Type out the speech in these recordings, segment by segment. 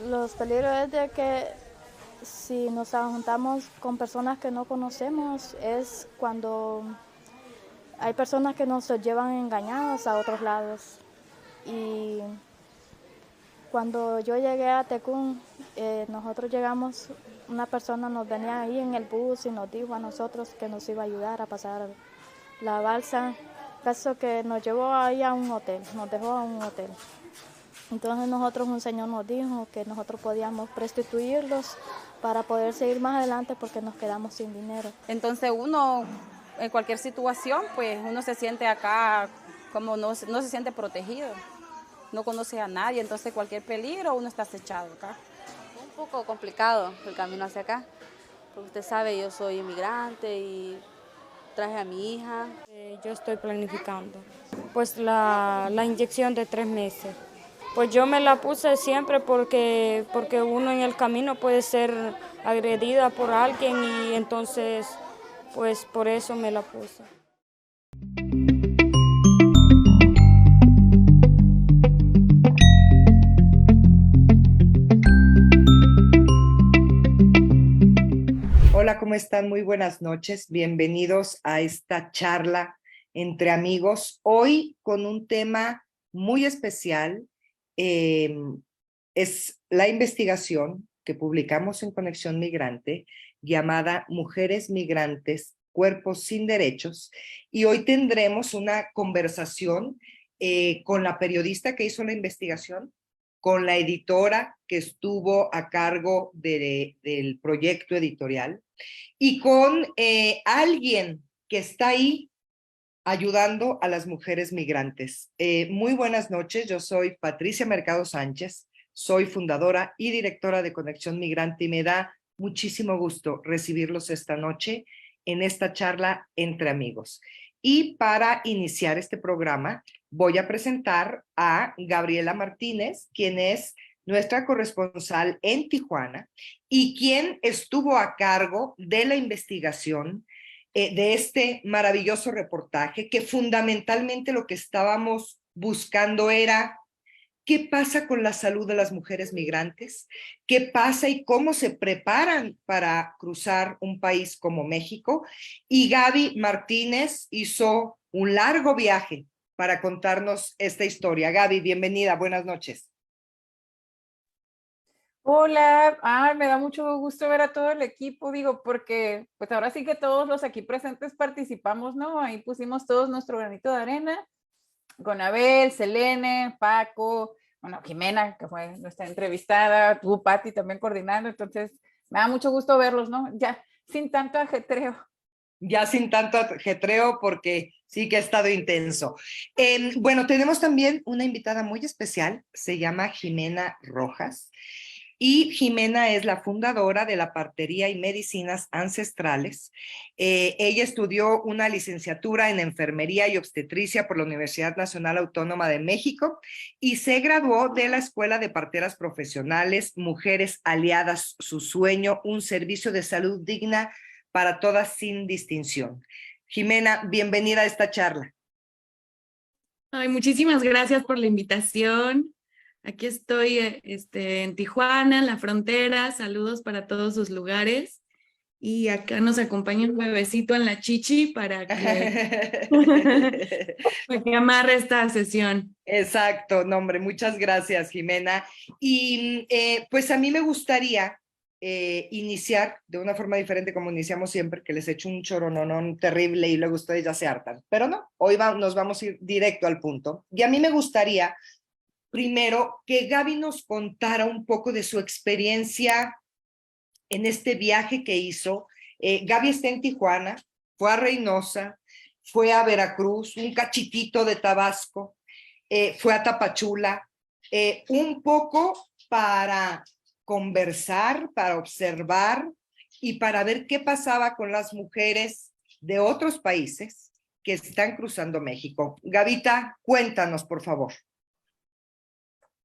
Los peligros es de que si nos juntamos con personas que no conocemos es cuando hay personas que nos llevan engañados a otros lados. Y cuando yo llegué a Tecún, nosotros llegamos, una persona nos venía ahí en el bus y nos dijo a nosotros que nos iba a ayudar a pasar la balsa. Caso que nos llevó ahí a un hotel, nos dejó a un hotel. Entonces nosotros, un señor nos dijo que nosotros podíamos prostituirlos para poder seguir más adelante porque nos quedamos sin dinero. Entonces uno, en cualquier situación, pues uno se siente acá como no se siente protegido, no conoce a nadie, entonces cualquier peligro uno está acechado acá. Un poco complicado el camino hacia acá, porque usted sabe, yo soy inmigrante y traje a mi hija. Yo estoy planificando, pues la inyección de 3 meses. Pues yo me la puse siempre porque uno en el camino puede ser agredida por alguien y entonces pues por eso me la puse. Hola, ¿cómo están? Muy buenas noches. Bienvenidos a esta charla entre amigos. Hoy con un tema muy especial. Es la investigación que publicamos en Conexión Migrante llamada Mujeres Migrantes, Cuerpos sin Derechos. Y hoy tendremos una conversación con la periodista que hizo la investigación, con la editora que estuvo a cargo del proyecto editorial y con alguien que está ahí ayudando a las mujeres migrantes. Muy buenas noches, yo soy Patricia Mercado Sánchez, soy fundadora y directora de Conexión Migrante y me da muchísimo gusto recibirlos esta noche en esta charla entre amigos. Y para iniciar este programa voy a presentar a Gabriela Martínez, quien es nuestra corresponsal en Tijuana y quien estuvo a cargo de la investigación de este maravilloso reportaje, que fundamentalmente lo que estábamos buscando era qué pasa con la salud de las mujeres migrantes, qué pasa y cómo se preparan para cruzar un país como México. Y Gaby Martínez hizo un largo viaje para contarnos esta historia. Gaby, bienvenida, buenas noches. Hola, me da mucho gusto ver a todo el equipo, digo, porque pues ahora sí que todos los aquí presentes participamos, ¿no? Ahí pusimos todos nuestro granito de arena, con Abel, Selene, Paco, bueno, Jimena, que fue nuestra entrevistada, tú, Pati, también coordinando, entonces me da mucho gusto verlos, ¿no? Ya sin tanto ajetreo. Ya sin tanto ajetreo porque sí que ha estado intenso. Bueno, tenemos también una invitada muy especial, se llama Jimena Rojas. Y Jimena es la fundadora de la Partería y Medicinas Ancestrales. Ella estudió una licenciatura en Enfermería y Obstetricia por la Universidad Nacional Autónoma de México y se graduó de la Escuela de Parteras Profesionales Mujeres Aliadas, su sueño, un servicio de salud digna para todas sin distinción. Jimena, bienvenida a esta charla. Ay, muchísimas gracias por la invitación. Aquí estoy en Tijuana, en la frontera. Saludos para todos sus lugares. Y acá nos acompaña un bebecito en la chichi para que amarre esta sesión. Exacto, no, hombre, muchas gracias, Jimena. Y pues a mí me gustaría iniciar de una forma diferente como iniciamos siempre, que les echo un chorononón terrible y luego ustedes ya se hartan. Pero no, hoy nos vamos a ir directo al punto. Y a mí me gustaría primero que Gaby nos contara un poco de su experiencia en este viaje que hizo. Gaby está en Tijuana, fue a Reynosa, fue a Veracruz, un cachitito de Tabasco, fue a Tapachula, un poco para conversar, para observar y para ver qué pasaba con las mujeres de otros países que están cruzando México. Gavita, cuéntanos, por favor.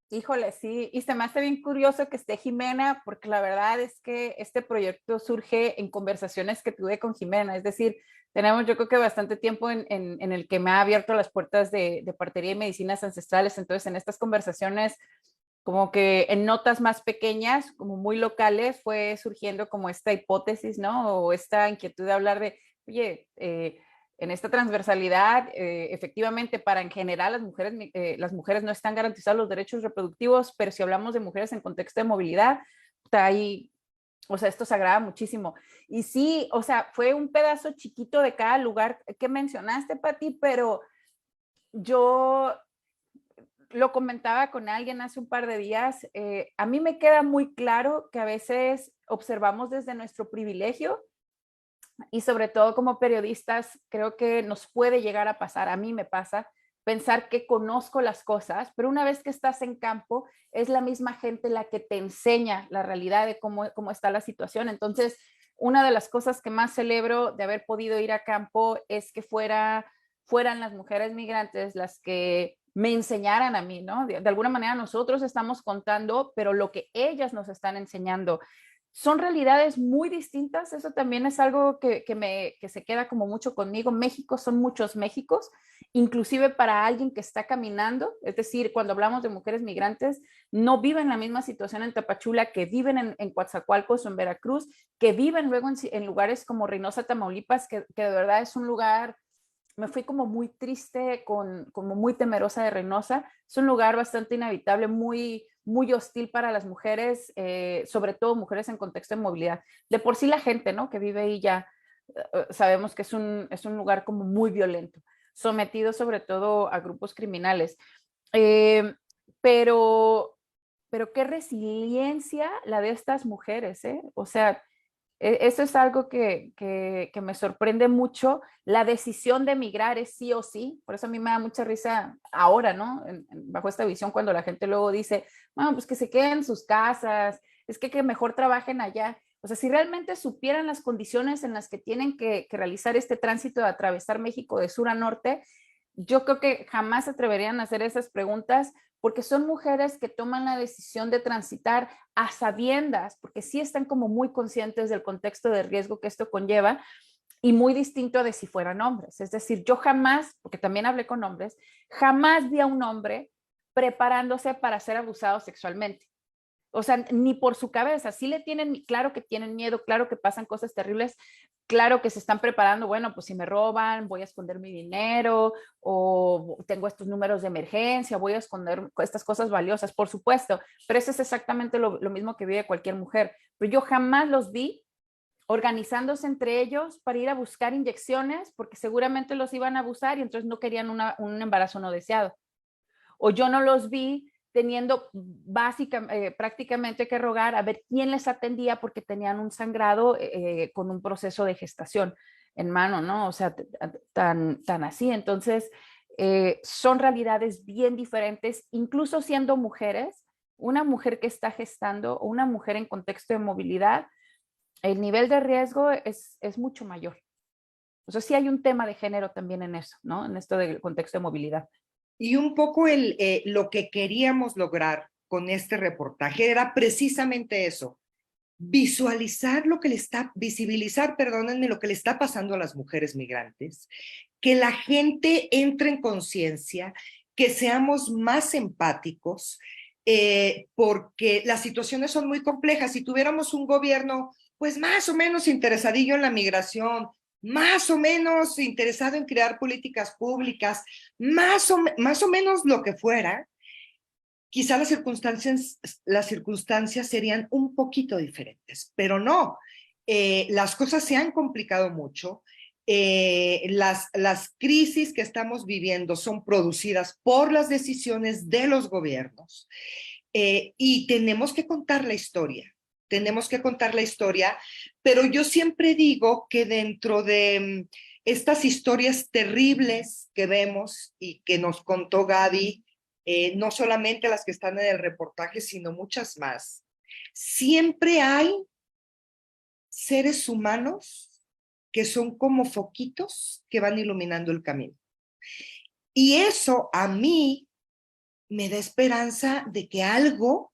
Híjole, sí, y se me hace bien curioso que esté Jimena, porque la verdad es que este proyecto surge en conversaciones que tuve con Jimena, es decir, tenemos yo creo que bastante tiempo en el que me ha abierto las puertas de partería y medicinas ancestrales, entonces en estas conversaciones como que en notas más pequeñas, como muy locales, fue surgiendo como esta hipótesis, ¿no? O esta inquietud de hablar de, oye, en esta transversalidad, efectivamente, para en general las mujeres no están garantizados los derechos reproductivos, pero si hablamos de mujeres en contexto de movilidad, ahí, o sea, esto se agrava muchísimo. Y sí, o sea, fue un pedazo chiquito de cada lugar que mencionaste, Pati, pero yo lo comentaba con alguien hace un par de días, a mí me queda muy claro que a veces observamos desde nuestro privilegio y sobre todo como periodistas creo que nos puede llegar a pasar, a mí me pasa, pensar que conozco las cosas, pero una vez que estás en campo es la misma gente la que te enseña la realidad de cómo está la situación. Entonces, una de las cosas que más celebro de haber podido ir a campo es que fueran las mujeres migrantes las que me enseñaran a mí, ¿no? De alguna manera nosotros estamos contando, pero lo que ellas nos están enseñando son realidades muy distintas. Eso también es algo que se queda como mucho conmigo. México son muchos Méxicos, inclusive para alguien que está caminando, es decir, cuando hablamos de mujeres migrantes, no viven la misma situación en Tapachula que viven en Coatzacoalcos o en Veracruz, que viven luego en lugares como Reynosa, Tamaulipas, que de verdad es un lugar. Me fui como muy triste, como muy temerosa de Reynosa. Es un lugar bastante inhabitable, muy, muy hostil para las mujeres, sobre todo mujeres en contexto de movilidad. De por sí la gente, ¿no?, que vive ahí ya sabemos que es un lugar como muy violento, sometido sobre todo a grupos criminales. Eh, pero, pero qué resiliencia la de estas mujeres, ¿eh? O sea, eso es algo que me sorprende mucho. La decisión de emigrar es sí o sí. Por eso a mí me da mucha risa ahora, ¿no? Bajo esta visión, cuando la gente luego dice, bueno, pues que se queden en sus casas, es que mejor trabajen allá. O sea, si realmente supieran las condiciones en las que tienen que realizar este tránsito de atravesar México de sur a norte, yo creo que jamás se atreverían a hacer esas preguntas, porque son mujeres que toman la decisión de transitar a sabiendas, porque sí están como muy conscientes del contexto de riesgo que esto conlleva, y muy distinto de si fueran hombres. Es decir, yo jamás, porque también hablé con hombres, jamás vi a un hombre preparándose para ser abusado sexualmente. O sea, ni por su cabeza. Sí le tienen, claro que tienen miedo, claro que pasan cosas terribles, claro que se están preparando, bueno, pues si me roban, voy a esconder mi dinero, o tengo estos números de emergencia, voy a esconder estas cosas valiosas, por supuesto, pero eso es exactamente lo mismo que vive cualquier mujer. Pero yo jamás los vi organizándose entre ellos para ir a buscar inyecciones, porque seguramente los iban a abusar y entonces no querían un embarazo no deseado. O yo no los vi teniendo prácticamente que rogar a ver quién les atendía porque tenían un sangrado con un proceso de gestación en mano, ¿no? O sea, tan así. Entonces, son realidades bien diferentes, incluso siendo mujeres. Una mujer que está gestando o una mujer en contexto de movilidad, el nivel de riesgo es mucho mayor. O sea, sí hay un tema de género también en eso, ¿no? En esto del contexto de movilidad. Y un poco lo que queríamos lograr con este reportaje era precisamente eso, visibilizar lo que le está pasando a las mujeres migrantes, que la gente entre en conciencia, que seamos más empáticos, porque las situaciones son muy complejas. Si tuviéramos un gobierno, pues más o menos interesadillo en la migración, más o menos interesado en crear políticas públicas, más o menos lo que fuera, quizá las circunstancias serían un poquito diferentes, pero no. Las cosas se han complicado mucho. Las crisis que estamos viviendo son producidas por las decisiones de los gobiernos, y tenemos que contar la historia. Pero yo siempre digo que dentro de estas historias terribles que vemos y que nos contó Gaby, no solamente las que están en el reportaje, sino muchas más, siempre hay seres humanos que son como foquitos que van iluminando el camino. Y eso a mí me da esperanza de que algo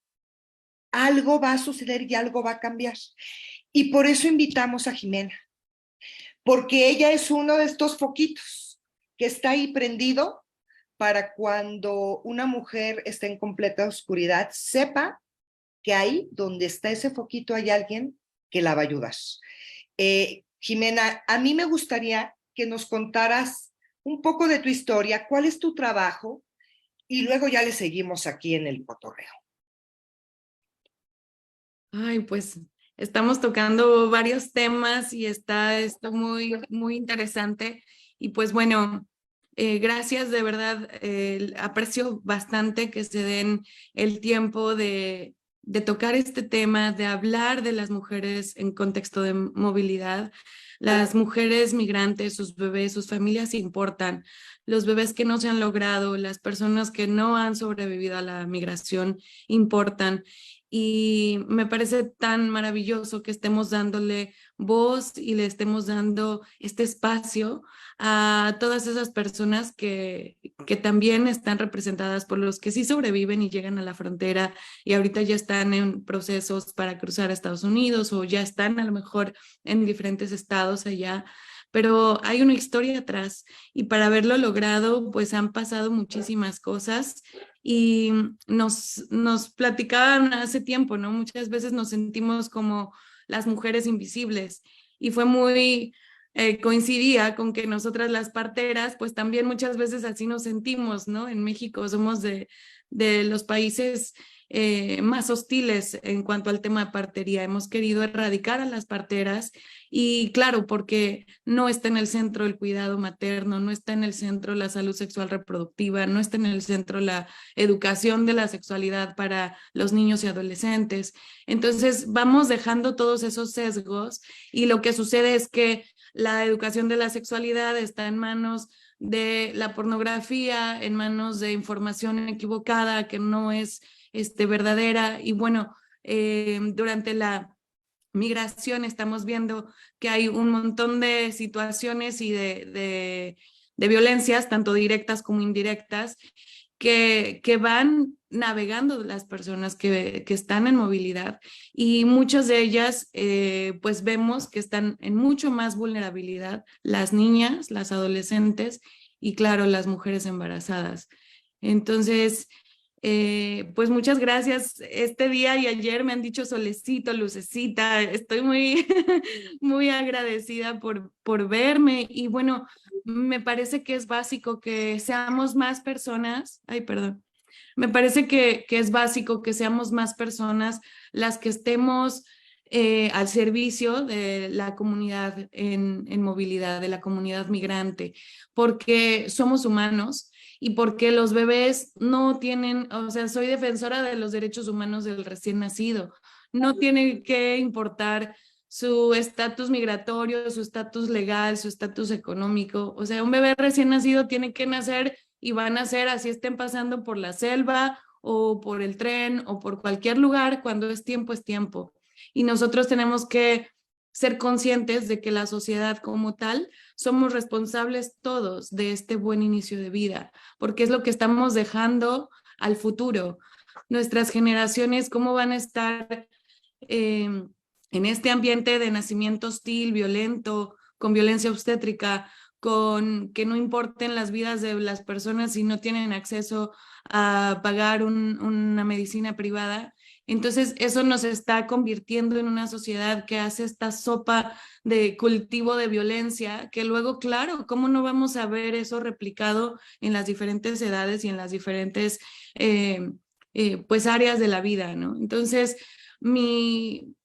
va a suceder y algo va a cambiar. Y por eso invitamos a Jimena, porque ella es uno de estos foquitos que está ahí prendido para cuando una mujer está en completa oscuridad, sepa que ahí donde está ese foquito hay alguien que la va a ayudar. Jimena, a mí me gustaría que nos contaras un poco de tu historia, cuál es tu trabajo, y luego ya le seguimos aquí en el cotorreo. Ay, pues estamos tocando varios temas y está esto muy, muy interesante. Y pues bueno, gracias de verdad. Aprecio bastante que se den el tiempo de tocar este tema, de hablar de las mujeres en contexto de movilidad. Las mujeres migrantes, sus bebés, sus familias importan. Los bebés que no se han logrado, las personas que no han sobrevivido a la migración importan. Y me parece tan maravilloso que estemos dándole voz y le estemos dando este espacio a todas esas personas que también están representadas por los que sí sobreviven y llegan a la frontera y ahorita ya están en procesos para cruzar a Estados Unidos o ya están a lo mejor en diferentes estados allá. Pero hay una historia atrás y para haberlo logrado, pues han pasado muchísimas cosas y nos platicaban hace tiempo, ¿no? Muchas veces nos sentimos como las mujeres invisibles y fue muy, coincidía con que nosotras las parteras, pues también muchas veces así nos sentimos, ¿no? En México somos de los países más hostiles en cuanto al tema de partería. Hemos querido erradicar a las parteras y claro, porque no está en el centro el cuidado materno, no está en el centro la salud sexual reproductiva, no está en el centro la educación de la sexualidad para los niños y adolescentes. Entonces vamos dejando todos esos sesgos y lo que sucede es que la educación de la sexualidad está en manos de la pornografía, en manos de información equivocada que no es verdadera. Y bueno, durante la migración estamos viendo que hay un montón de situaciones y de violencias, tanto directas como indirectas, que van navegando las personas que están en movilidad y muchas de ellas pues vemos que están en mucho más vulnerabilidad, las niñas, las adolescentes y claro, las mujeres embarazadas. Entonces, pues muchas gracias. Este día y ayer me han dicho solecito, lucecita. Estoy muy, muy agradecida por verme. Y bueno, me parece que es básico que seamos más personas. Ay, perdón. Me parece que es básico que seamos más personas las que estemos al servicio de la comunidad en movilidad, de la comunidad migrante, porque somos humanos y porque los bebés no tienen, o sea, soy defensora de los derechos humanos del recién nacido. No tiene que importar su estatus migratorio, su estatus legal, su estatus económico. O sea, un bebé recién nacido tiene que nacer y va a nacer así estén pasando por la selva o por el tren o por cualquier lugar, cuando es tiempo. Y nosotros tenemos que ser conscientes de que la sociedad como tal somos responsables todos de este buen inicio de vida, porque es lo que estamos dejando al futuro. Nuestras generaciones, ¿cómo van a estar en este ambiente de nacimiento hostil, violento, con violencia obstétrica, con que no importen las vidas de las personas si no tienen acceso a pagar una medicina privada? Entonces eso nos está convirtiendo en una sociedad que hace esta sopa de cultivo de violencia, que luego, claro, ¿cómo no vamos a ver eso replicado en las diferentes edades y en las diferentes pues áreas de la vida, ¿no? Entonces, mi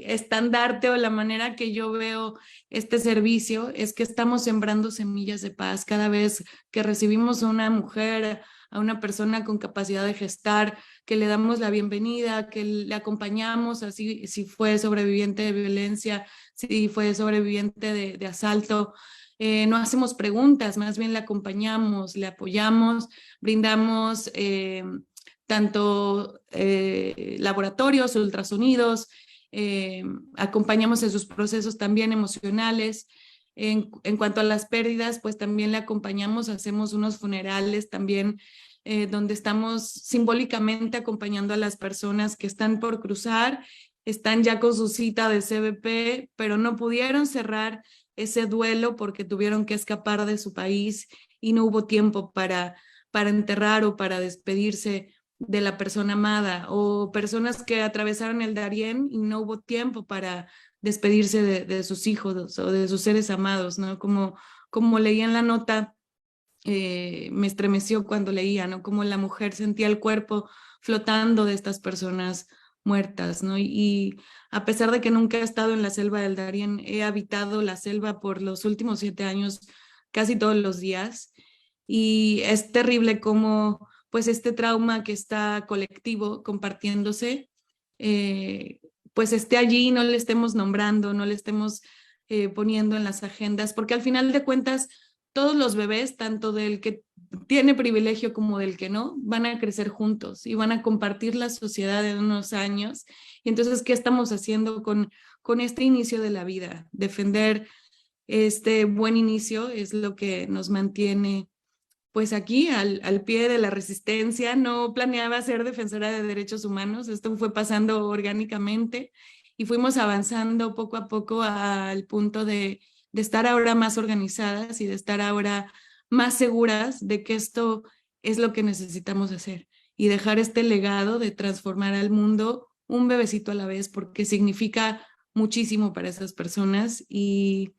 estandarte o la manera que yo veo este servicio es que estamos sembrando semillas de paz cada vez que recibimos a una mujer, a una persona con capacidad de gestar, que le damos la bienvenida, que le acompañamos, así si fue sobreviviente de violencia, si fue sobreviviente de asalto. No hacemos preguntas, más bien le acompañamos, le apoyamos, brindamos tanto laboratorios, ultrasonidos, acompañamos en sus procesos también emocionales. En cuanto a las pérdidas, pues también le acompañamos, hacemos unos funerales también donde estamos simbólicamente acompañando a las personas que están por cruzar, están ya con su cita de CBP, pero no pudieron cerrar ese duelo porque tuvieron que escapar de su país y no hubo tiempo para enterrar o para despedirse de la persona amada, o personas que atravesaron el Darién y no hubo tiempo para despedirse de sus hijos o de sus seres amados, ¿no? Como leía en la nota, me estremeció cuando leía, ¿no? Como la mujer sentía el cuerpo flotando de estas personas muertas, ¿no? Y a pesar de que nunca he estado en la selva del Darién, he habitado la selva por los últimos 7 años, casi todos los días, y es terrible cómo, pues, este trauma que está colectivo compartiéndose, pues esté allí y no le estemos nombrando, no le estemos poniendo en las agendas, porque al final de cuentas, todos los bebés, tanto del que tiene privilegio como del que no, van a crecer juntos y van a compartir la sociedad en unos años. Y entonces, ¿qué estamos haciendo con este inicio de la vida? Defender este buen inicio es lo que nos mantiene pues aquí al pie de la resistencia. No planeaba ser defensora de derechos humanos, esto fue pasando orgánicamente y fuimos avanzando poco a poco al punto de estar ahora más organizadas y de estar ahora más seguras de que esto es lo que necesitamos hacer y dejar este legado de transformar al mundo un bebecito a la vez, porque significa muchísimo para esas personas. Y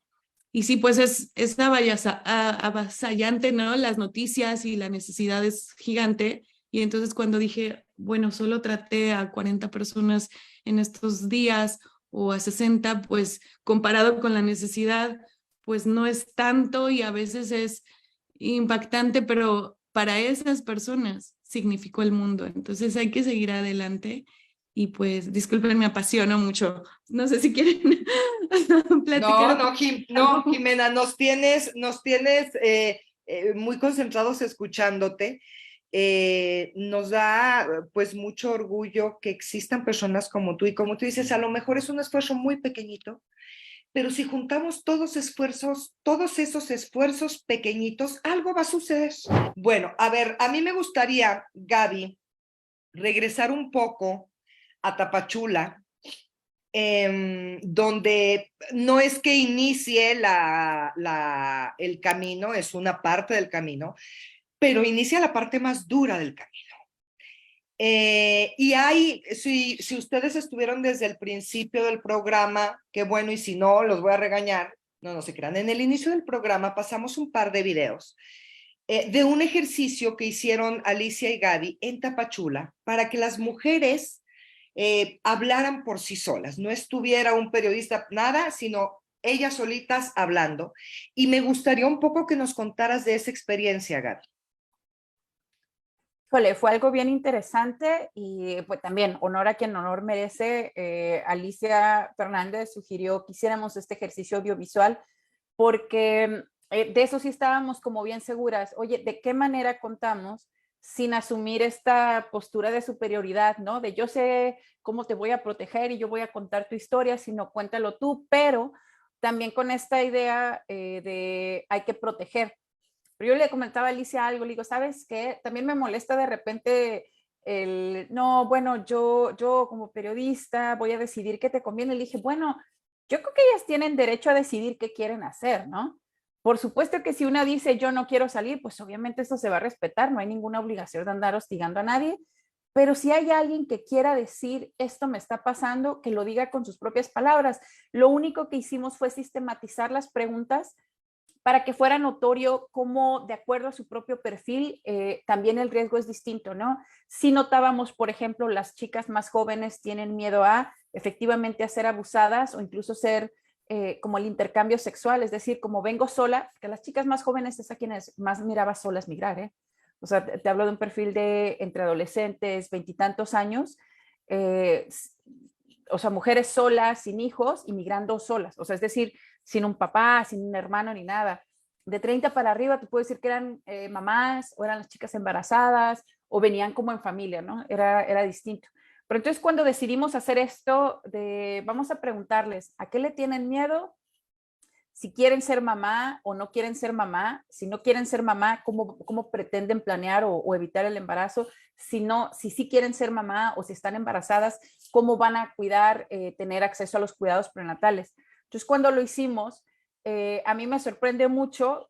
sí, pues es avasallante, ¿no? Las noticias y la necesidad es gigante. Y entonces cuando dije, bueno, solo traté a 40 personas en estos días o a 60, pues comparado con la necesidad, pues no es tanto y a veces es impactante, pero para esas personas significó el mundo. Entonces hay que seguir adelante. Y pues, disculpen, me apasiono mucho. No sé si quieren platicar. No, Jimena, nos tienes muy concentrados escuchándote. Nos da pues mucho orgullo que existan personas como tú, y como tú dices, a lo mejor es un esfuerzo muy pequeñito, pero si juntamos todos esos esfuerzos pequeñitos, algo va a suceder. Bueno, a ver, a mí me gustaría, Gaby, regresar un poco a Tapachula, donde no es que inicie el camino, es una parte del camino, pero inicia la parte más dura del camino. Y si ustedes estuvieron desde el principio del programa, qué bueno, y si no, los voy a regañar, no se crean. En el inicio del programa pasamos un par de videos de un ejercicio que hicieron Alicia y Gaby en Tapachula para que las mujeres hablaran por sí solas, no estuviera un periodista, nada, sino ellas solitas hablando. Y me gustaría un poco que nos contaras de esa experiencia, Gaby. Híjole, fue algo bien interesante y pues también honor a quien honor merece. Alicia Fernández sugirió que hiciéramos este ejercicio audiovisual porque de eso sí estábamos como bien seguras. Oye, ¿de qué manera contamos sin asumir esta postura de superioridad, ¿no? De yo sé cómo te voy a proteger y yo voy a contar tu historia, sino cuéntalo tú, pero también con esta idea de hay que proteger. Pero yo le comentaba a Alicia algo, le digo, ¿sabes qué? También me molesta de repente no, bueno, yo como periodista voy a decidir qué te conviene. Le dije, bueno, yo creo que ellas tienen derecho a decidir qué quieren hacer, ¿no? Por supuesto que si una dice yo no quiero salir, pues obviamente eso se va a respetar, no hay ninguna obligación de andar hostigando a nadie, pero si hay alguien que quiera decir esto me está pasando, que lo diga con sus propias palabras. Lo único que hicimos fue sistematizar las preguntas para que fuera notorio cómo, de acuerdo a su propio perfil, también el riesgo es distinto, ¿no? Si notábamos, por ejemplo, las chicas más jóvenes tienen miedo a efectivamente a ser abusadas o incluso ser como el intercambio sexual, es decir, como vengo sola, que las chicas más jóvenes es a quienes más miraba solas migrar, ¿eh? O sea, te hablo de un perfil de entre adolescentes, 20 y tantos años, o sea, mujeres solas, sin hijos y migrando solas, o sea, es decir, sin un papá, sin un hermano ni nada. De 30 para arriba, te puedo decir que eran mamás o eran las chicas embarazadas o venían como en familia, ¿no? Era distinto. Pero entonces cuando decidimos hacer esto, vamos a preguntarles, ¿a qué le tienen miedo? Si quieren ser mamá o no quieren ser mamá. Si no quieren ser mamá, ¿cómo pretenden planear o evitar el embarazo? Si sí quieren ser mamá o si están embarazadas, ¿cómo van a cuidar, tener acceso a los cuidados prenatales? Entonces, cuando lo hicimos, a mí me sorprende mucho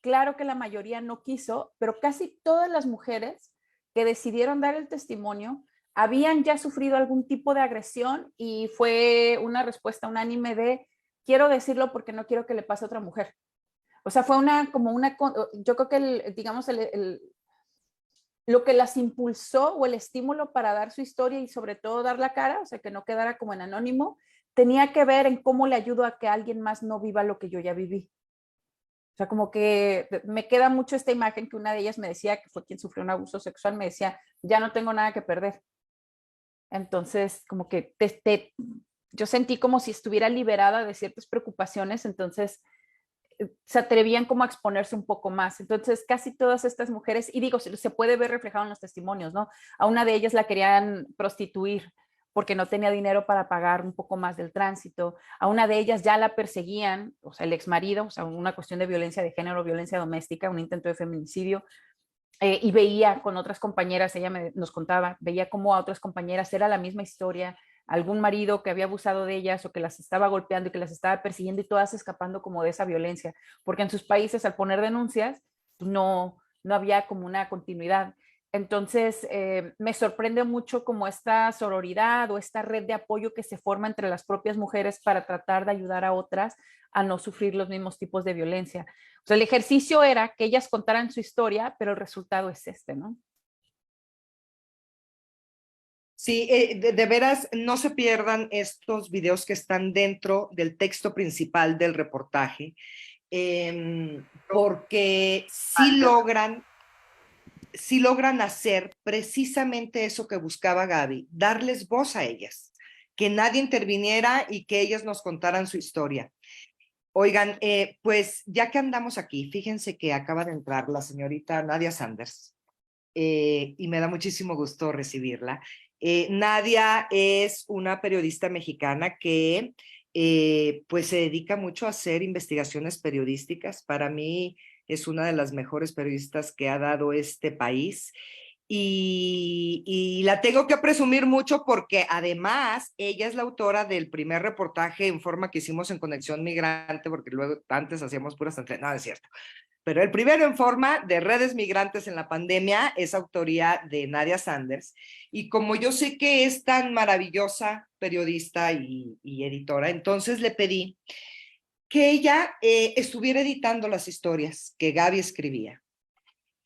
claro que la mayoría no quiso, pero casi todas las mujeres que decidieron dar el testimonio habían ya sufrido algún tipo de agresión y fue una respuesta unánime de quiero decirlo porque no quiero que le pase a otra mujer. O sea, fue yo creo que digamos, lo que las impulsó o el estímulo para dar su historia y sobre todo dar la cara, o sea, que no quedara como en anónimo, tenía que ver en cómo le ayudo a que alguien más no viva lo que yo ya viví. O sea, como que me queda mucho esta imagen que una de ellas me decía, que fue quien sufrió un abuso sexual, me decía, ya no tengo nada que perder. Entonces, como que yo sentí como si estuviera liberada de ciertas preocupaciones, entonces se atrevían como a exponerse un poco más. Entonces, casi todas estas mujeres, y digo, se puede ver reflejado en los testimonios, ¿no? A una de ellas la querían prostituir porque no tenía dinero para pagar un poco más del tránsito. A una de ellas ya la perseguían, o sea, el exmarido, o sea, una cuestión de violencia de género, violencia doméstica, un intento de feminicidio. Y veía con otras compañeras, ella nos contaba, veía cómo a otras compañeras era la misma historia, algún marido que había abusado de ellas o que las estaba golpeando y que las estaba persiguiendo y todas escapando como de esa violencia, porque en sus países al poner denuncias no había como una continuidad. Entonces, me sorprende mucho como esta sororidad o esta red de apoyo que se forma entre las propias mujeres para tratar de ayudar a otras a no sufrir los mismos tipos de violencia. O sea, el ejercicio era que ellas contaran su historia, pero el resultado es este, ¿no? Sí, de veras, no se pierdan estos videos que están dentro del texto principal del reportaje, porque sí logran hacer precisamente eso que buscaba Gaby, darles voz a ellas, que nadie interviniera y que ellas nos contaran su historia. Oigan, pues ya que andamos aquí, fíjense que acaba de entrar la señorita Nadia Sanders y me da muchísimo gusto recibirla. Nadia es una periodista mexicana que pues se dedica mucho a hacer investigaciones periodísticas. Para mí es una de las mejores periodistas que ha dado este país. Y la tengo que presumir mucho porque además ella es la autora del primer reportaje en forma que hicimos en Conexión Migrante, porque luego antes hacíamos puras entrevistas, no, es cierto. Pero el primero en forma de redes migrantes en la pandemia es autoría de Nadia Sanders. Y como yo sé que es tan maravillosa periodista y editora, entonces le pedí que ella estuviera editando las historias que Gaby escribía.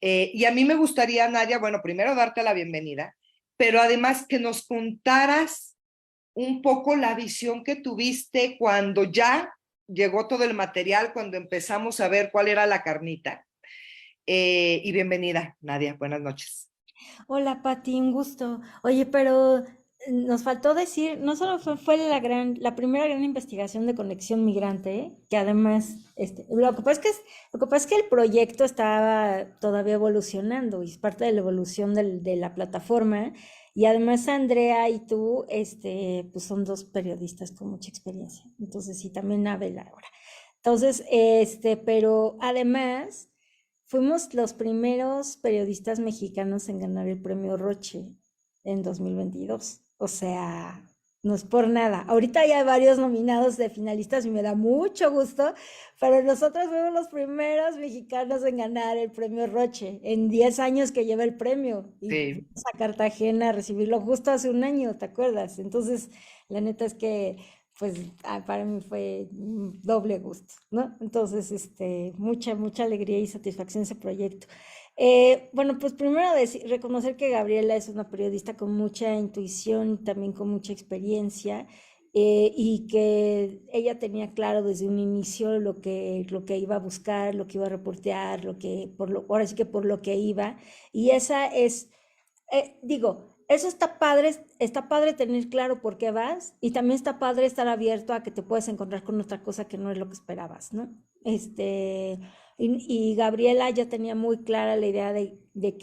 Y a mí me gustaría, Nadia, bueno, primero darte la bienvenida, pero además que nos contaras un poco la visión que tuviste cuando ya llegó todo el material, cuando empezamos a ver cuál era la carnita. Y bienvenida, Nadia, buenas noches. Hola, Pati, un gusto. Oye, pero nos faltó decir, no solo fue la primera gran investigación de Conexión Migrante, que además, lo que pasa es que el proyecto estaba todavía evolucionando y es parte de la evolución de la plataforma. Y además Andrea y tú, pues son dos periodistas con mucha experiencia. Entonces, sí, también Abel ahora. Entonces, pero además fuimos los primeros periodistas mexicanos en ganar el premio Roche en 2022. O sea, no es por nada. Ahorita ya hay varios nominados de finalistas y me da mucho gusto, pero nosotros fuimos los primeros mexicanos en ganar el premio Roche en 10 años que lleva el premio. Y Sí. fuimos a Cartagena a recibirlo justo hace un año, ¿te acuerdas? Entonces, la neta es que pues para mí fue doble gusto, ¿no? Entonces, mucha alegría y satisfacción ese proyecto. Bueno, pues primero reconocer que Gabriela es una periodista con mucha intuición y también con mucha experiencia, y que ella tenía claro desde un inicio lo que iba a buscar, lo que iba a reportear, ahora sí que por lo que iba, y esa es, eso está padre tener claro por qué vas, y también está padre estar abierto a que te puedes encontrar con otra cosa que no es lo que esperabas, ¿no? Y Gabriela ya tenía muy clara la idea de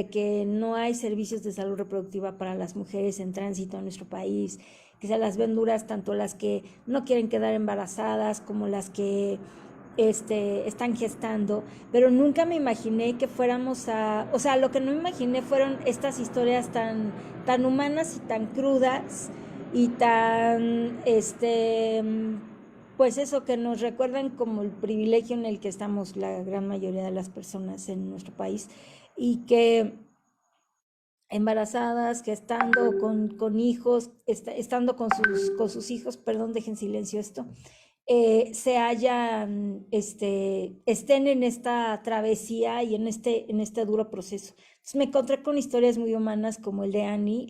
que no hay servicios de salud reproductiva para las mujeres en tránsito en nuestro país, que se las ven duras tanto las que no quieren quedar embarazadas como las que están gestando, pero nunca me imaginé que fuéramos o sea, lo que no me imaginé fueron estas historias tan humanas y tan crudas y tan, pues eso, que nos recuerdan como el privilegio en el que estamos la gran mayoría de las personas en nuestro país y que embarazadas, que estando con hijos, estando con sus hijos, perdón, dejen silencio esto, se hayan, estén en esta travesía y en este duro proceso. Entonces me encontré con historias muy humanas como el de Annie,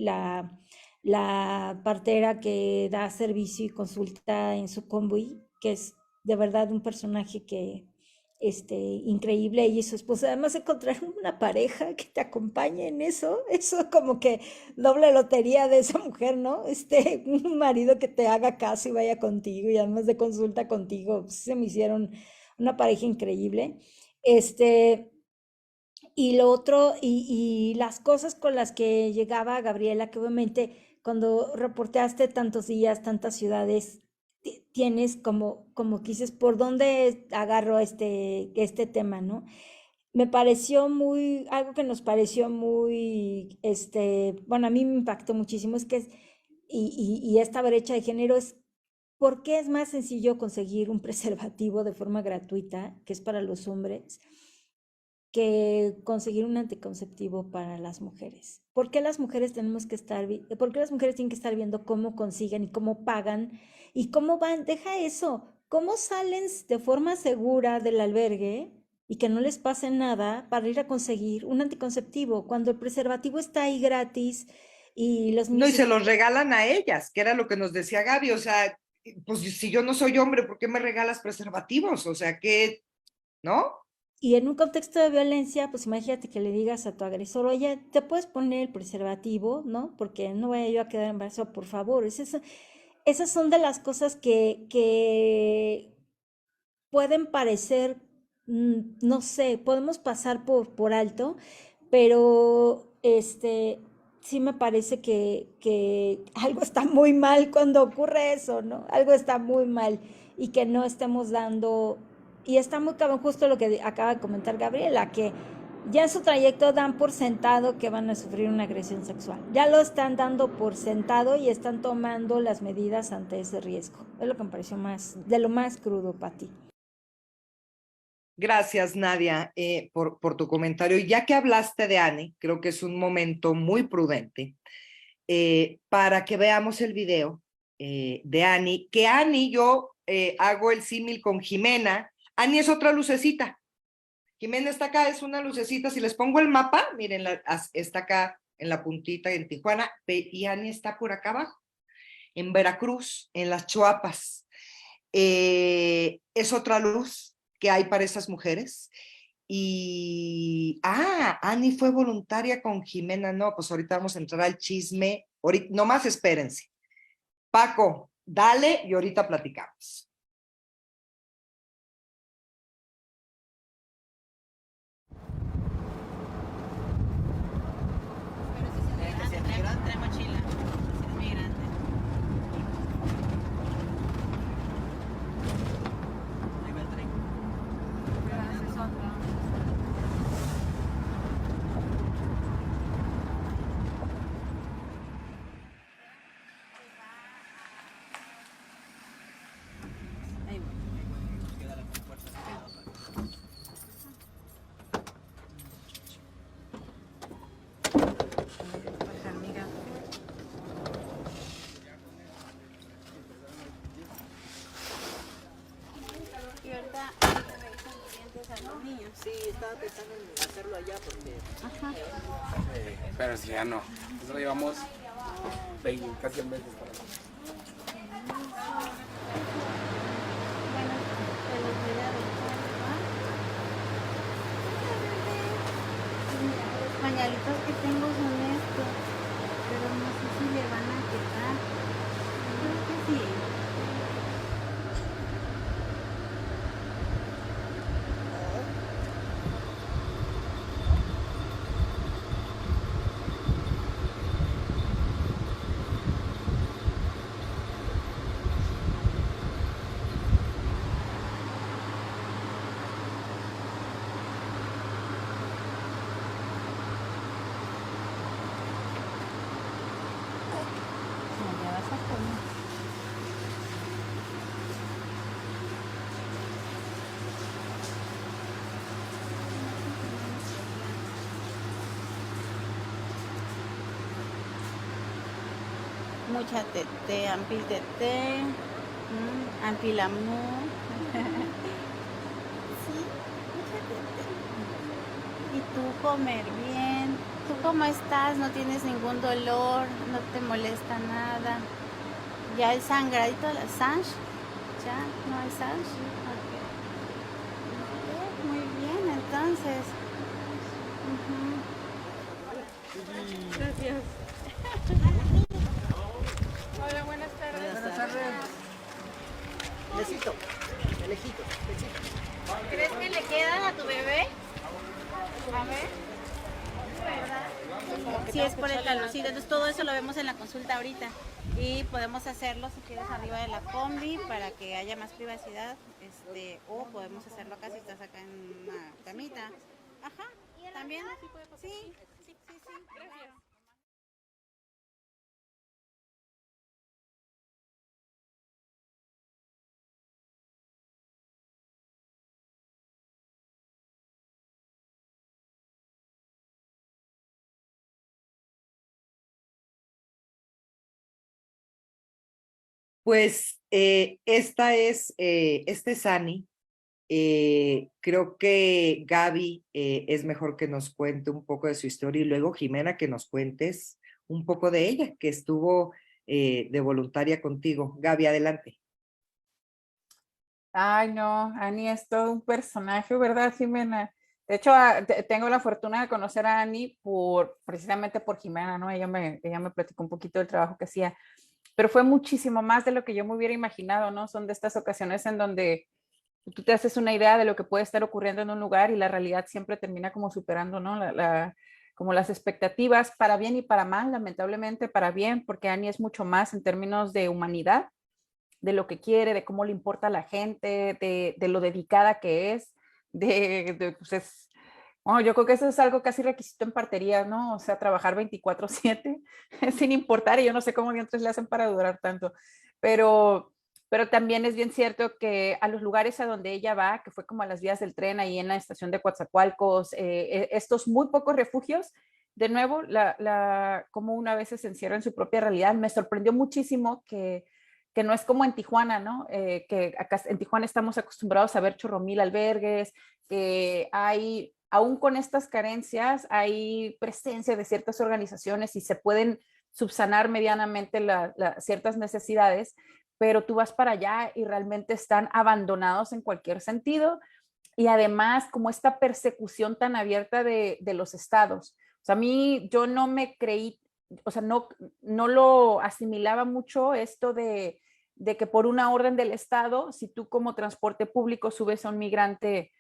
la partera que da servicio y consulta en su convoy, que es de verdad un personaje que, increíble, ella y su esposa. Además, encontrar una pareja que te acompañe en eso como que doble lotería de esa mujer, ¿no? Un marido que te haga caso y vaya contigo y además de consulta contigo, pues, se me hicieron una pareja increíble. Y lo otro, y las cosas con las que llegaba Gabriela, que obviamente cuando reporteaste tantos días, tantas ciudades, tienes como que dices, ¿por dónde agarro este tema, no? Me pareció algo que nos pareció muy, bueno, a mí me impactó muchísimo, es que y esta brecha de género es, ¿por qué es más sencillo conseguir un preservativo de forma gratuita, que es para los hombres, que conseguir un anticonceptivo para las mujeres? ¿Por qué las mujeres por qué las mujeres tienen que estar viendo cómo consiguen y cómo pagan y cómo van? Deja eso, cómo salen de forma segura del albergue y que no les pase nada para ir a conseguir un anticonceptivo cuando el preservativo está ahí gratis y los No, y niños... se los regalan a ellas, que era lo que nos decía Gaby, o sea, pues si yo no soy hombre, ¿por qué me regalas preservativos? O sea, que, ¿no? Y en un contexto de violencia, pues imagínate que le digas a tu agresor, oye, te puedes poner el preservativo, ¿no? Porque no voy yo a quedar embarazada, por favor. Esas son de las cosas que pueden parecer, no sé, podemos pasar por alto, pero sí me parece que algo está muy mal cuando ocurre eso, ¿no? Algo está muy mal y que no estemos dando, y está muy cabrón justo lo que acaba de comentar Gabriela, que ya en su trayecto dan por sentado que van a sufrir una agresión sexual. Ya lo están dando por sentado y están tomando las medidas ante ese riesgo. Es lo que me pareció de lo más crudo, Pati. Gracias, Nadia, por tu comentario. Y ya que hablaste de Annie, creo que es un momento muy prudente para que veamos el video de Annie, que Annie, yo hago el símil con Jimena. Annie es otra lucecita. Jimena está acá, es una lucecita. Si les pongo el mapa, miren, está acá en la puntita en Tijuana, y Annie está por acá abajo, en Veracruz, en las Chuapas. Es otra luz que hay para esas mujeres. Y, Annie fue voluntaria con Jimena. No, pues ahorita vamos a entrar al chisme. Ahorita, nomás espérense. Paco, dale y ahorita platicamos. Sí, estaba pensando en hacerlo allá porque... Ajá. Pero si ya no. Nosotros llevamos casi un mes de estar aquí. Bueno, te los voy a dejar, ¿no? Mira, los pañalitos que tengo son estos, pero no sé si le van a quedar. Creo que sí. Ya vas a comer. mucha tete, ampil tete, ampilamú. Sí, mucha tete. Y tú comer bien. ¿Tú cómo estás? ¿No tienes ningún dolor? ¿No te molesta nada? ¿Ya el sangradito, la Sanj? ¿Ya no hay Sanj? Ok. Muy bien, entonces. Gracias. Hola, buenas tardes. Buenas tardes. Necesito, de lejitos, lejitos. ¿Crees que le quedan a tu bebé? A ver. Sí, es por el calorcito. Entonces todo eso lo vemos en la consulta ahorita. Y podemos hacerlo si quieres arriba de la combi para que haya más privacidad. O podemos hacerlo acá si estás acá en una camita. Ajá. También. Sí, sí, sí, sí. Gracias. Pues este es Ani. Creo que Gaby es mejor que nos cuente un poco de su historia y luego Jimena que nos cuentes un poco de ella, que estuvo de voluntaria contigo. Gaby, adelante. Ay, no, Ani es todo un personaje, ¿verdad, Jimena? De hecho, tengo la fortuna de conocer a Ani precisamente por Jimena, ¿no? Ella me platicó un poquito del trabajo que hacía, pero fue muchísimo más de lo que yo me hubiera imaginado, ¿no? Son de estas ocasiones en donde tú te haces una idea de lo que puede estar ocurriendo en un lugar y la realidad siempre termina como superando, ¿no? Como las expectativas, para bien y para mal, lamentablemente para bien, porque Ani es mucho más en términos de humanidad, de lo que quiere, de cómo le importa a la gente, de lo dedicada que es, pues bueno, yo creo que eso es algo casi requisito en partería, ¿no? O sea, trabajar 24/7 sin importar, y yo no sé cómo diantres le hacen para durar tanto, pero también es bien cierto que a los lugares a donde ella va, que fue como a las vías del tren, ahí en la estación de Coatzacoalcos, estos muy pocos refugios, de nuevo, como una vez se encierra en su propia realidad, me sorprendió muchísimo que no es como en Tijuana, ¿no? Que acá en Tijuana estamos acostumbrados a ver chorromil albergues, que hay, aún con estas carencias, hay presencia de ciertas organizaciones y se pueden subsanar medianamente ciertas necesidades, pero tú vas para allá y realmente están abandonados en cualquier sentido y además como esta persecución tan abierta de los estados. O sea, a mí yo no me creí, o sea, no lo asimilaba mucho esto de que por una orden del Estado, si tú como transporte público subes a un migrante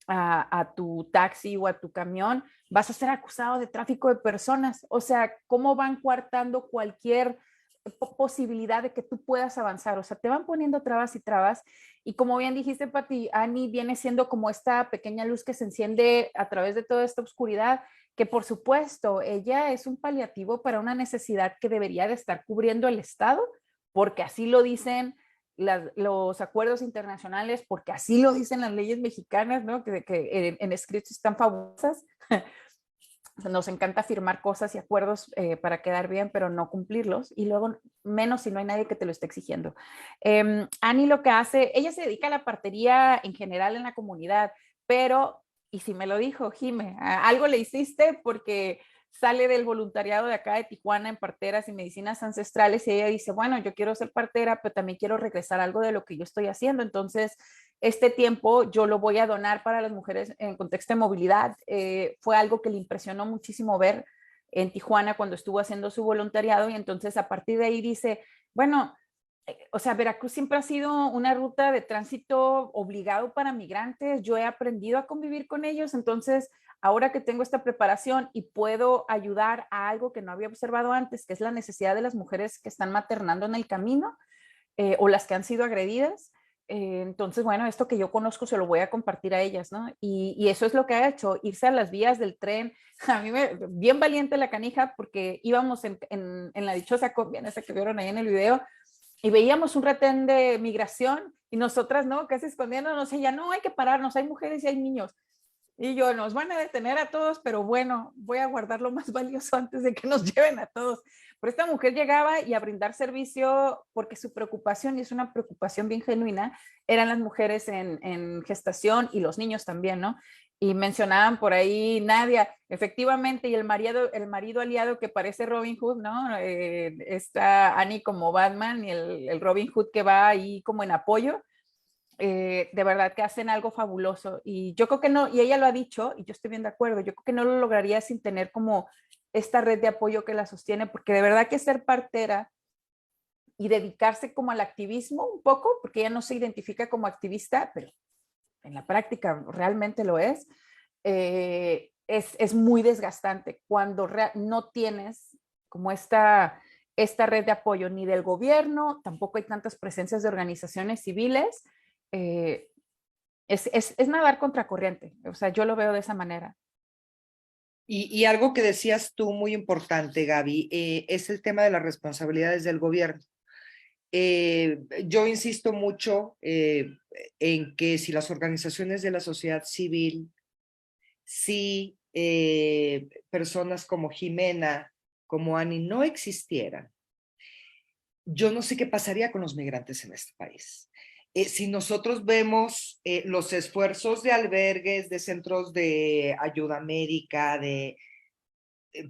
a tu taxi o a tu camión, vas a ser acusado de tráfico de personas. O sea, ¿cómo van coartando cualquier posibilidad de que tú puedas avanzar? O sea, te van poniendo trabas y trabas. Y como bien dijiste, Pati, Ani viene siendo como esta pequeña luz que se enciende a través de toda esta oscuridad, que por supuesto, ella es un paliativo para una necesidad que debería de estar cubriendo el Estado, porque así lo dicen los acuerdos internacionales, porque así lo dicen las leyes mexicanas, ¿no? Que en escritos están fabulosas. Nos encanta firmar cosas y acuerdos para quedar bien, pero no cumplirlos, y luego menos si no hay nadie que te lo esté exigiendo. Ani lo que hace, ella se dedica a la partería en general en la comunidad, pero, y si me lo dijo Jime, algo le hiciste porque sale del voluntariado de acá de Tijuana en parteras y medicinas ancestrales y ella dice, bueno, yo quiero ser partera, pero también quiero regresar algo de lo que yo estoy haciendo, entonces este tiempo yo lo voy a donar para las mujeres en contexto de movilidad. Fue algo que le impresionó muchísimo ver en Tijuana cuando estuvo haciendo su voluntariado y entonces a partir de ahí dice, bueno, o sea, Veracruz siempre ha sido una ruta de tránsito obligado para migrantes, yo he aprendido a convivir con ellos, entonces ahora que tengo esta preparación y puedo ayudar a algo que no había observado antes, que es la necesidad de las mujeres que están maternando en el camino o las que han sido agredidas, entonces, bueno, esto que yo conozco se lo voy a compartir a ellas, ¿no? Y eso es lo que ha hecho, irse a las vías del tren. A mí bien valiente la canija, porque íbamos en la dichosa combi, esa que vieron ahí en el video, y veíamos un retén de migración y nosotras, ¿no? Casi escondiéndonos, ella, no, hay que pararnos, hay mujeres y hay niños. Y yo, nos van a detener a todos, pero bueno, voy a guardar lo más valioso antes de que nos lleven a todos. Pero esta mujer llegaba y a brindar servicio porque su preocupación, y es una preocupación bien genuina, eran las mujeres en gestación y los niños también, ¿no? Y mencionaban por ahí Nadia, efectivamente, y el marido aliado que parece Robin Hood, ¿no? Está Annie como Batman y el Robin Hood que va ahí como en apoyo. De verdad que hacen algo fabuloso y yo creo que no, y ella lo ha dicho y yo estoy bien de acuerdo, yo creo que no lo lograría sin tener como esta red de apoyo que la sostiene, porque de verdad que ser partera y dedicarse como al activismo un poco, porque ella no se identifica como activista, pero en la práctica realmente lo es muy desgastante cuando no tienes como esta red de apoyo ni del gobierno, tampoco hay tantas presencias de organizaciones civiles. Es nadar contracorriente, o sea, yo lo veo de esa manera. Y algo que decías tú muy importante, Gaby, es el tema de las responsabilidades del gobierno. Yo insisto mucho en que si las organizaciones de la sociedad civil, si personas como Jimena, como Ani no existieran, yo no sé qué pasaría con los migrantes en este país. Si nosotros vemos los esfuerzos de albergues, de centros de ayuda médica,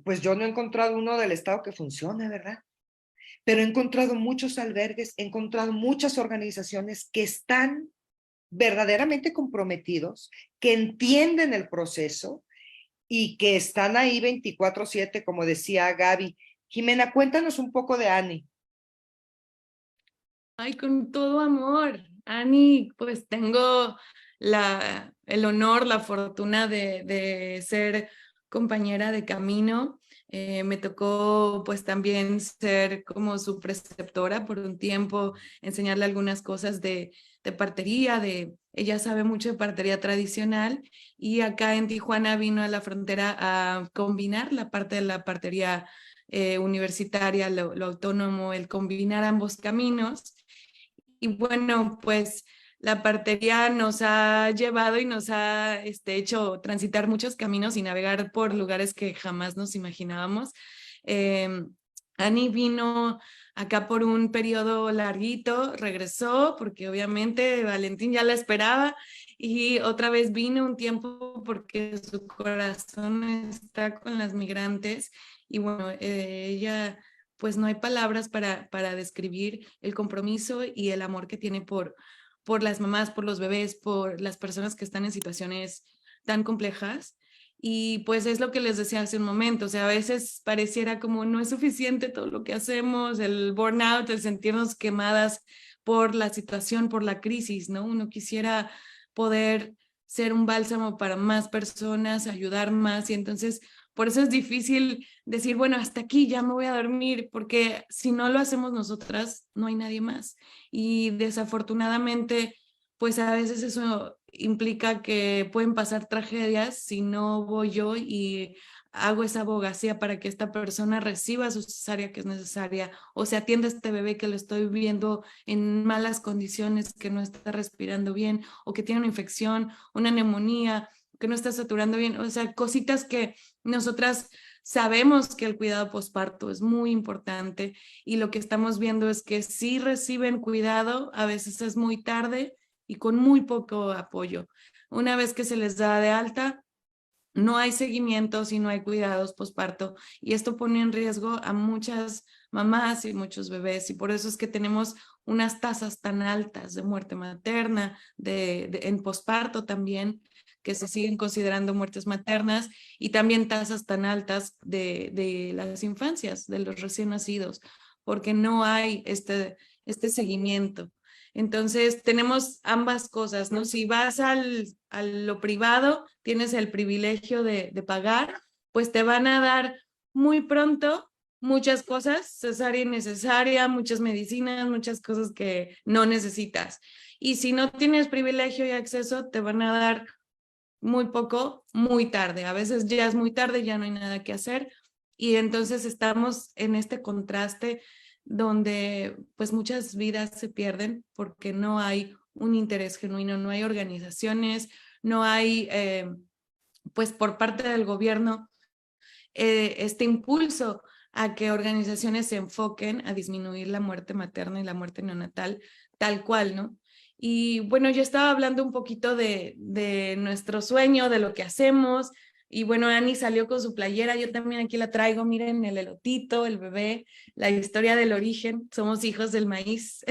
pues yo no he encontrado uno del Estado que funcione, ¿verdad? Pero he encontrado muchos albergues, he encontrado muchas organizaciones que están verdaderamente comprometidos, que entienden el proceso y que están ahí 24/7, como decía Gaby. Jimena, cuéntanos un poco de Ani. Ay, con todo amor. Ani, pues tengo el honor, la fortuna de ser compañera de camino. Me tocó pues también ser como su preceptora por un tiempo, enseñarle algunas cosas de partería, ella sabe mucho de partería tradicional y acá en Tijuana vino a la frontera a combinar la parte de la partería universitaria, lo autónomo, el combinar ambos caminos. Y bueno, pues la partería nos ha llevado y nos ha hecho transitar muchos caminos y navegar por lugares que jamás nos imaginábamos. Ani vino acá por un periodo larguito, regresó porque obviamente Valentín ya la esperaba y otra vez vino un tiempo porque su corazón está con las migrantes y bueno, ella pues no hay palabras para describir el compromiso y el amor que tiene por las mamás, por los bebés, por las personas que están en situaciones tan complejas. Y pues es lo que les decía hace un momento, o sea, a veces pareciera como no es suficiente todo lo que hacemos, el burnout, el sentirnos quemadas por la situación, por la crisis, ¿no? Uno quisiera poder ser un bálsamo para más personas, ayudar más y entonces por eso es difícil decir, bueno, hasta aquí ya me voy a dormir, porque si no lo hacemos nosotras, no hay nadie más. Y desafortunadamente, pues a veces eso implica que pueden pasar tragedias si no voy yo y hago esa abogacía para que esta persona reciba su cesárea que es necesaria o se atienda a este bebé que lo estoy viendo en malas condiciones, que no está respirando bien o que tiene una infección, una neumonía, que no está saturando bien, o sea, cositas que nosotras sabemos que el cuidado posparto es muy importante y lo que estamos viendo es que sí reciben cuidado, a veces es muy tarde y con muy poco apoyo. Una vez que se les da de alta, no hay seguimiento si no hay cuidados posparto y esto pone en riesgo a muchas mamás y muchos bebés y por eso es que tenemos unas tasas tan altas de muerte materna, en posparto también, que se siguen considerando muertes maternas y también tasas tan altas de las infancias, de los recién nacidos, porque no hay este seguimiento. Entonces, tenemos ambas cosas, ¿no? Si vas a lo privado, tienes el privilegio de pagar, pues te van a dar muy pronto muchas cosas, cesárea innecesaria, muchas medicinas, muchas cosas que no necesitas. Y si no tienes privilegio y acceso, te van a dar muy poco, muy tarde. A veces ya es muy tarde, ya no hay nada que hacer. Y entonces estamos en este contraste donde pues muchas vidas se pierden porque no hay un interés genuino, no hay organizaciones, no hay pues por parte del gobierno este impulso a que organizaciones se enfoquen a disminuir la muerte materna y la muerte neonatal tal cual, ¿no? Y bueno, yo estaba hablando un poquito de nuestro sueño, de lo que hacemos, y bueno, Ani salió con su playera, yo también aquí la traigo, miren el elotito, el bebé, la historia del origen, somos hijos del maíz.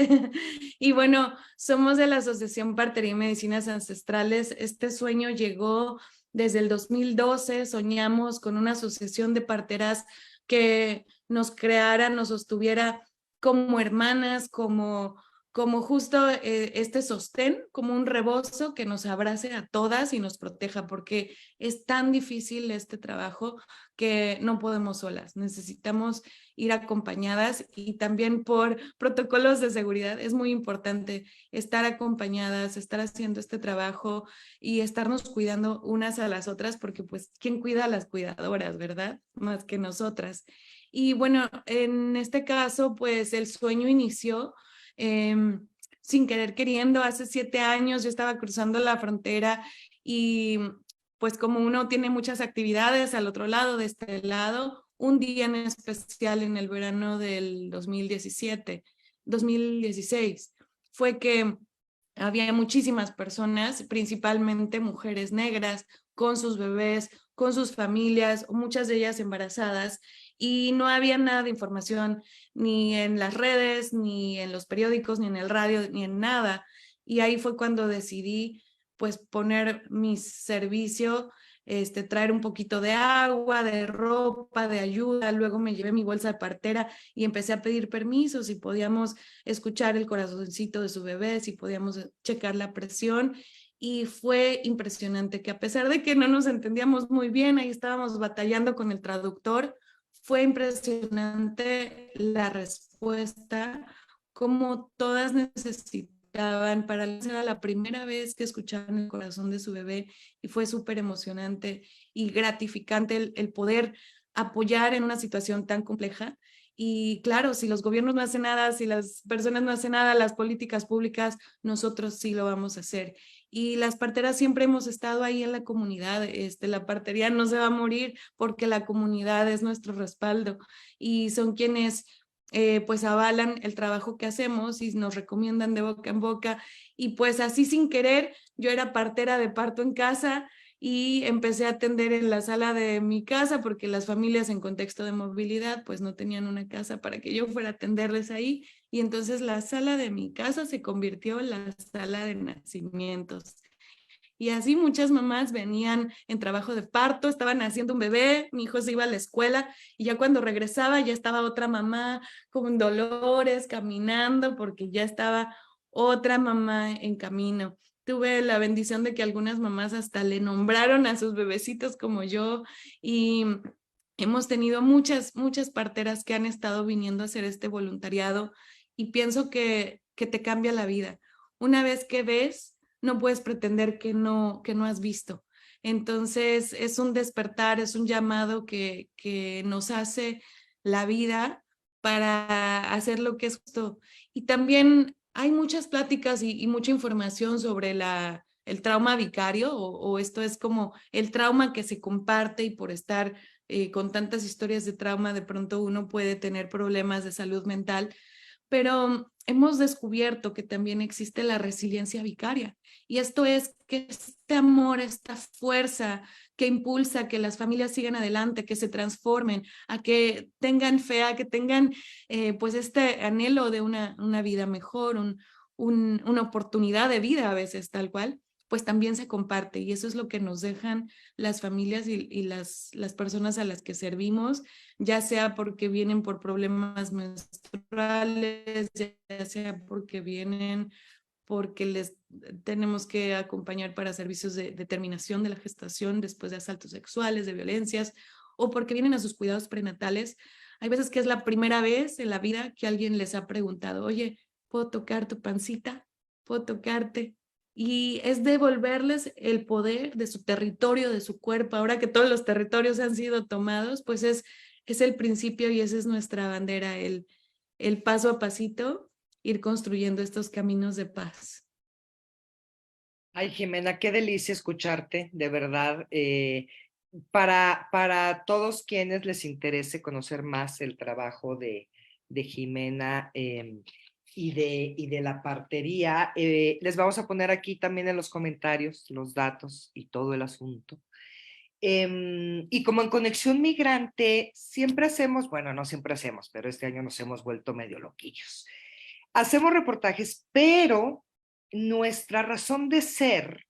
Y bueno, somos de la Asociación Partería y Medicinas Ancestrales. Este sueño llegó desde el 2012, soñamos con una asociación de parteras que nos creara, nos sostuviera como hermanas, como justo este sostén, como un rebozo que nos abrace a todas y nos proteja, porque es tan difícil este trabajo que no podemos solas, necesitamos ir acompañadas, y también por protocolos de seguridad es muy importante estar acompañadas, estar haciendo este trabajo y estarnos cuidando unas a las otras, porque pues ¿quién cuida a las cuidadoras, verdad? Más que nosotras. Y bueno, en este caso pues el sueño inició sin querer queriendo. Hace 7 años yo estaba cruzando la frontera y pues como uno tiene muchas actividades al otro lado, de este lado, un día en especial en el verano del 2016, fue que había muchísimas personas, principalmente mujeres negras, con sus bebés, con sus familias, muchas de ellas embarazadas, y no había nada de información ni en las redes, ni en los periódicos, ni en el radio, ni en nada. Y ahí fue cuando decidí pues poner mi servicio, traer un poquito de agua, de ropa, de ayuda. Luego me llevé mi bolsa de partera y empecé a pedir permisos si podíamos escuchar el corazoncito de su bebé, si podíamos checar la presión. Y fue impresionante que a pesar de que no nos entendíamos muy bien, ahí estábamos batallando con el traductor, fue impresionante la respuesta, como todas necesitaban. Para ellas era la primera vez que escuchaban el corazón de su bebé y fue súper emocionante y gratificante el poder apoyar en una situación tan compleja. Y claro, si los gobiernos no hacen nada, si las personas no hacen nada, las políticas públicas, nosotros sí lo vamos a hacer. Y las parteras siempre hemos estado ahí en la comunidad. La partería no se va a morir porque la comunidad es nuestro respaldo y son quienes pues avalan el trabajo que hacemos y nos recomiendan de boca en boca. Y pues así sin querer, yo era partera de parto en casa y empecé a atender en la sala de mi casa porque las familias en contexto de movilidad pues no tenían una casa para que yo fuera a atenderles ahí, y entonces la sala de mi casa se convirtió en la sala de nacimientos. Y así muchas mamás venían en trabajo de parto, estaban haciendo un bebé, mi hijo se iba a la escuela y ya cuando regresaba ya estaba otra mamá con dolores, caminando, porque ya estaba otra mamá en camino. Tuve la bendición de que algunas mamás hasta le nombraron a sus bebecitos como yo, y hemos tenido muchas parteras que han estado viniendo a hacer este voluntariado, y pienso que te cambia la vida. Una vez que ves, no puedes pretender que no has visto. Entonces es un despertar, es un llamado que nos hace la vida para hacer lo que es justo. Y también hay muchas pláticas y mucha información sobre el trauma vicario, o esto es como el trauma que se comparte, y por estar con tantas historias de trauma, de pronto uno puede tener problemas de salud mental. Pero hemos descubierto que también existe la resiliencia vicaria, y esto es que este amor, esta fuerza que impulsa a que las familias sigan adelante, que se transformen, a que tengan fe, a que tengan pues este anhelo de una vida mejor, una oportunidad de vida a veces tal cual, pues también se comparte, y eso es lo que nos dejan las familias y las personas a las que servimos, ya sea porque vienen por problemas menstruales, ya sea porque vienen porque les tenemos que acompañar para servicios de terminación de la gestación después de asaltos sexuales, de violencias, o porque vienen a sus cuidados prenatales. Hay veces que es la primera vez en la vida que alguien les ha preguntado, oye, ¿puedo tocar tu pancita? ¿Puedo tocarte? Y es devolverles el poder de su territorio, de su cuerpo. Ahora que todos los territorios han sido tomados, pues es el principio, y esa es nuestra bandera, el paso a pasito ir construyendo estos caminos de paz. Ay, Jimena, qué delicia escucharte, de verdad. Para todos quienes les interese conocer más el trabajo de Jimena y de la partería, les vamos a poner aquí también en los comentarios los datos y todo el asunto. Y como en Conexión Migrante siempre hacemos, bueno, no siempre hacemos, pero este año nos hemos vuelto medio loquillos. Hacemos reportajes, pero nuestra razón de ser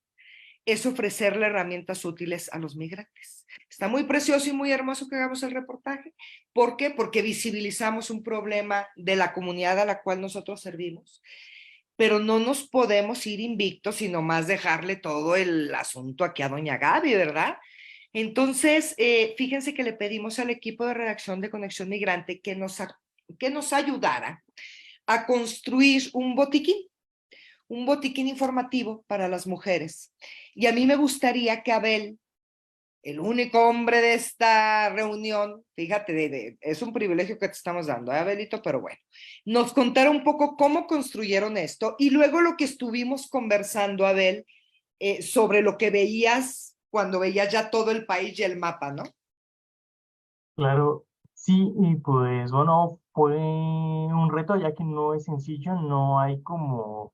es ofrecerle herramientas útiles a los migrantes. Está muy precioso y muy hermoso que hagamos el reportaje. ¿Por qué? Porque visibilizamos un problema de la comunidad a la cual nosotros servimos, pero no nos podemos ir invictos, sino más dejarle todo el asunto aquí a doña Gaby, ¿verdad? Entonces, fíjense que le pedimos al equipo de redacción de Conexión Migrante que nos ayudara a construir un botiquín informativo para las mujeres. Y a mí me gustaría que Abel, el único hombre de esta reunión, fíjate, es un privilegio que te estamos dando, Abelito? Pero bueno, nos contara un poco cómo construyeron esto y luego lo que estuvimos conversando, Abel, sobre lo que veías cuando veías ya todo el país y el mapa, ¿no? Claro, sí, y pues bueno, fue un reto ya que no es sencillo, no hay como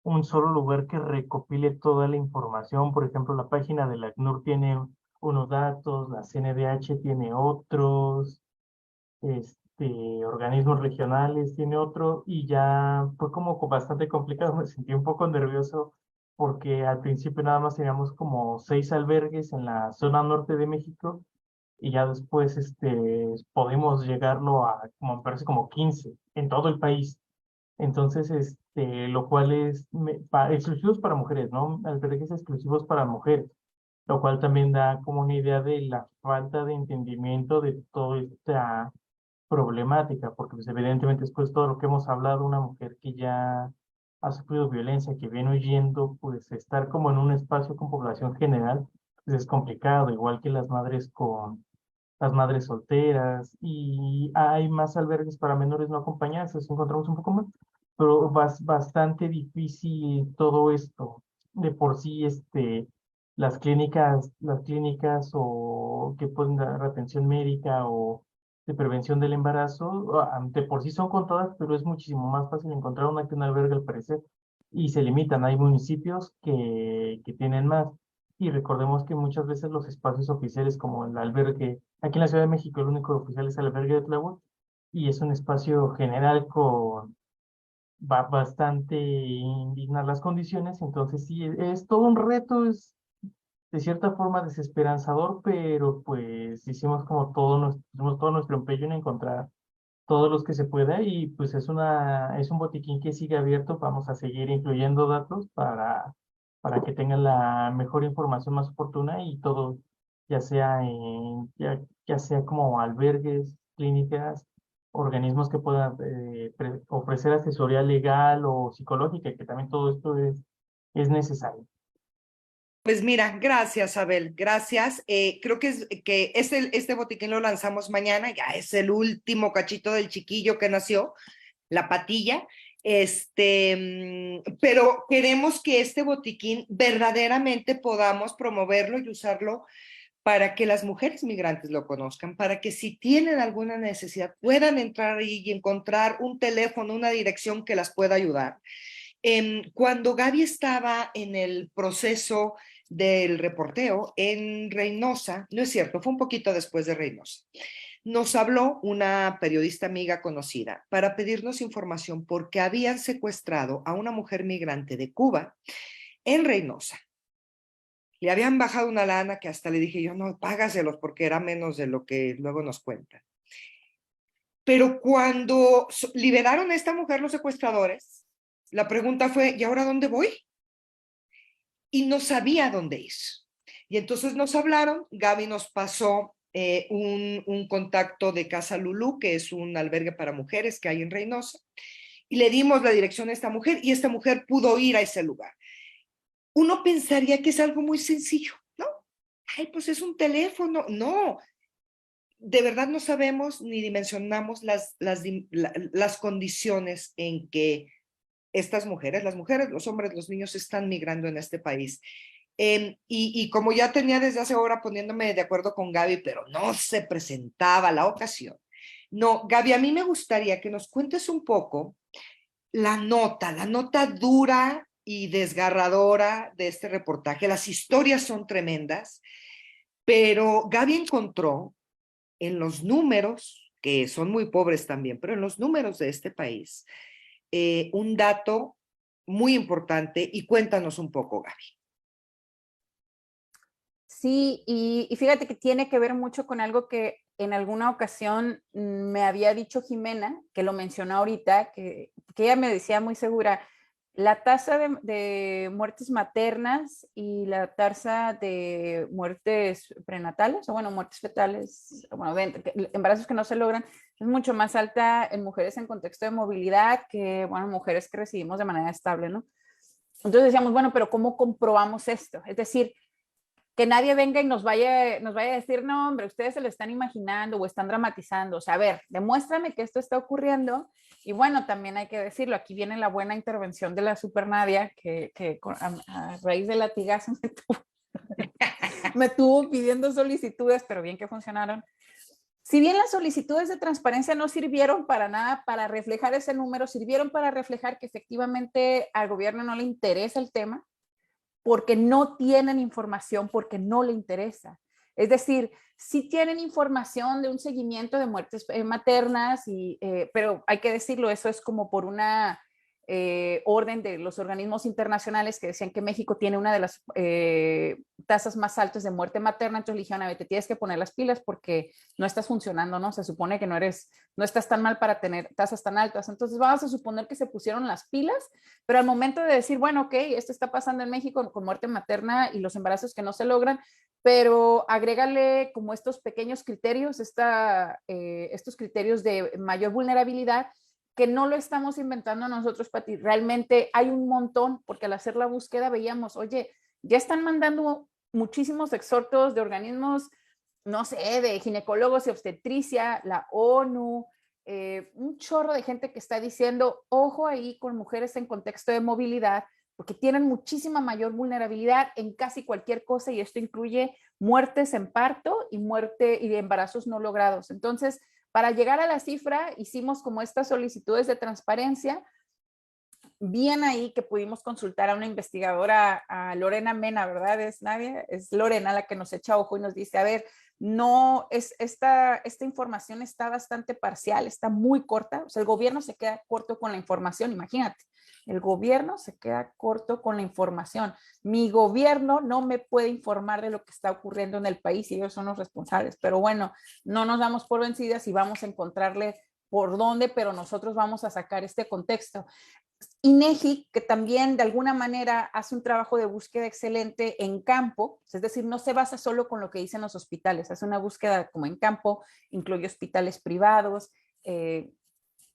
un solo lugar que recopile toda la información. Por ejemplo, la página de la ACNUR tiene unos datos, la CNDH tiene otros, organismos regionales tiene otro, y ya fue como bastante complicado, me sentí un poco nervioso porque al principio nada más teníamos como 6 albergues en la zona norte de México y ya después pudimos llegarlo a, como me parece, como 15 en todo el país. Entonces, lo cual es exclusivos para mujeres, ¿no? Albergues exclusivos para mujeres, lo cual también da como una idea de la falta de entendimiento de toda esta problemática, porque pues, evidentemente después de todo lo que hemos hablado, una mujer que ya ha sufrido violencia, que viene huyendo, pues estar como en un espacio con población general, pues es complicado, igual que las madres solteras, y hay más albergues para menores no acompañados, eso encontramos un poco más, pero bastante difícil todo esto. De por sí, las clínicas o que pueden dar atención médica o de prevención del embarazo, de por sí son contadas, pero es muchísimo más fácil encontrar una que un albergue al parecer, y se limitan. Hay municipios que tienen más. Y recordemos que muchas veces los espacios oficiales, como el albergue, aquí en la Ciudad de México, el único oficial es el albergue de Tláhuac, y es un espacio general con bastante indignas las condiciones. Entonces sí, es todo un reto, es de cierta forma desesperanzador, pero pues hicimos todo nuestro empeño en encontrar todos los que se pueda, y pues es un botiquín que sigue abierto. Vamos a seguir incluyendo datos para que tengan la mejor información más oportuna, y todo, ya sea como albergues, clínicas, organismos que puedan ofrecer asesoría legal o psicológica, que también todo esto es necesario. Pues mira, gracias, Abel, gracias. Creo que este botiquín lo lanzamos mañana, ya es el último cachito del chiquillo que nació, la patilla. Pero queremos que este botiquín verdaderamente podamos promoverlo y usarlo para que las mujeres migrantes lo conozcan, para que si tienen alguna necesidad puedan entrar ahí y encontrar un teléfono, una dirección que las pueda ayudar. Cuando Gaby estaba en el proceso del reporteo en Reynosa, no es cierto, fue un poquito después de Reynosa, nos habló una periodista amiga conocida para pedirnos información porque habían secuestrado a una mujer migrante de Cuba en Reynosa. Le habían bajado una lana que hasta le dije yo, no, págaselos, porque era menos de lo que luego nos cuentan. Pero cuando liberaron a esta mujer los secuestradores, la pregunta fue, ¿y ahora dónde voy? Y no sabía dónde ir. Y entonces nos hablaron, Gaby nos pasó un contacto de Casa Lulú, que es un albergue para mujeres que hay en Reynosa, y le dimos la dirección a esta mujer, y esta mujer pudo ir a ese lugar. Uno pensaría que es algo muy sencillo, ¿no? Ay, pues es un teléfono. No, de verdad no sabemos ni dimensionamos las condiciones en que estas mujeres, las mujeres, los hombres, los niños están migrando en este país. Y como ya tenía desde hace hora poniéndome de acuerdo con Gaby, pero no se presentaba la ocasión. No, Gaby, a mí me gustaría que nos cuentes un poco la nota dura y desgarradora de este reportaje. Las historias son tremendas, pero Gaby encontró en los números, que son muy pobres también, pero en los números de este país, un dato muy importante, y cuéntanos un poco, Gaby. Sí, y fíjate que tiene que ver mucho con algo que en alguna ocasión me había dicho Jimena, que lo mencionó ahorita, que ella me decía muy segura, la tasa de muertes maternas y la tasa de muertes prenatales, o bueno, muertes fetales, bueno, embarazos que no se logran, es mucho más alta en mujeres en contexto de movilidad que, bueno, mujeres que recibimos de manera estable, ¿no? Entonces decíamos, bueno, pero ¿cómo comprobamos esto? Es decir, que nadie venga y nos vaya a decir, no, hombre, ustedes se lo están imaginando o están dramatizando. O sea, a ver, demuéstrame que esto está ocurriendo. Y bueno, también hay que decirlo, aquí viene la buena intervención de la Super Nadia, que a raíz del latigazo me tuvo pidiendo solicitudes, pero bien que funcionaron. Si bien las solicitudes de transparencia no sirvieron para nada para reflejar ese número, sirvieron para reflejar que efectivamente al gobierno no le interesa el tema, porque no tienen información, porque no le interesa. Es decir, sí tienen información de un seguimiento de muertes maternas, pero hay que decirlo, eso es como por una orden de los organismos internacionales que decían que México tiene una de las tasas más altas de muerte materna. Entonces le dijeron, a ver, te tienes que poner las pilas porque no estás funcionando, ¿no? Se supone que no estás tan mal para tener tasas tan altas. Entonces vamos a suponer que se pusieron las pilas, pero al momento de decir, bueno, ok, esto está pasando en México con muerte materna y los embarazos que no se logran, pero agrégale como estos pequeños criterios, estos criterios de mayor vulnerabilidad, que no lo estamos inventando nosotros, Pati. Realmente hay un montón, porque al hacer la búsqueda veíamos, oye, ya están mandando muchísimos exhortos de organismos, no sé, de ginecólogos y obstetricia, la ONU, un chorro de gente que está diciendo, ojo ahí con mujeres en contexto de movilidad, porque tienen muchísima mayor vulnerabilidad en casi cualquier cosa, y esto incluye muertes en parto y embarazos no logrados. Entonces, para llegar a la cifra, hicimos como estas solicitudes de transparencia. Bien ahí que pudimos consultar a una investigadora, a Lorena Mena, ¿verdad? ¿Es Nadia? Es Lorena la que nos echa ojo y nos dice, a ver, no, esta información está bastante parcial, está muy corta. O sea, el gobierno se queda corto con la información, imagínate. El gobierno se queda corto con la información. Mi gobierno no me puede informar de lo que está ocurriendo en el país y ellos son los responsables. Pero bueno, no nos damos por vencidas y vamos a encontrarle por dónde, pero nosotros vamos a sacar este contexto. INEGI, que también de alguna manera hace un trabajo de búsqueda excelente en campo, es decir, no se basa solo con lo que dicen los hospitales, hace una búsqueda como en campo, incluye hospitales privados,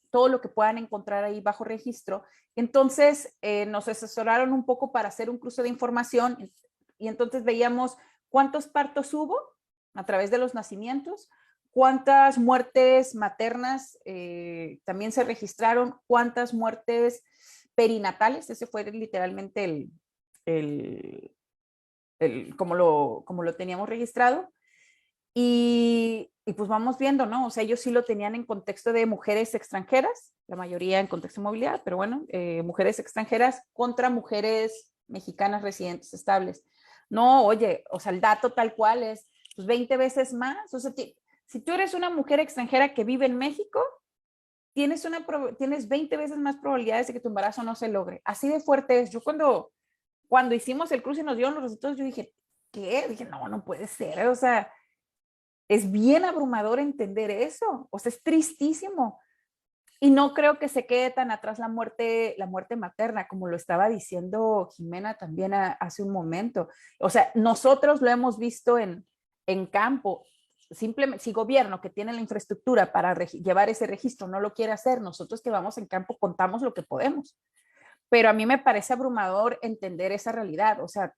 todo lo que puedan encontrar ahí bajo registro. Entonces nos asesoraron un poco para hacer un cruce de información, y entonces veíamos cuántos partos hubo a través de los nacimientos, cuántas muertes maternas también se registraron, cuántas muertes perinatales, ese fue literalmente como lo teníamos registrado. Y pues vamos viendo, ¿no? O sea, ellos sí lo tenían en contexto de mujeres extranjeras, la mayoría en contexto de movilidad, pero bueno, mujeres extranjeras contra mujeres mexicanas residentes estables. No, oye, o sea, el dato tal cual es pues 20 veces más. O sea, si tú eres una mujer extranjera que vive en México, tienes 20 veces más probabilidades de que tu embarazo no se logre. Así de fuerte es. Yo cuando hicimos el cruce y nos dieron los resultados, yo dije, ¿qué? Dije, no puede ser. O sea, es bien abrumador entender eso. O sea, es tristísimo. Y no creo que se quede tan atrás la muerte materna, como lo estaba diciendo Jimena también hace un momento. O sea, nosotros lo hemos visto en campo. Simplemente, si gobierno que tiene la infraestructura para llevar ese registro no lo quiere hacer, nosotros que vamos en campo contamos lo que podemos. Pero a mí me parece abrumador entender esa realidad. O sea,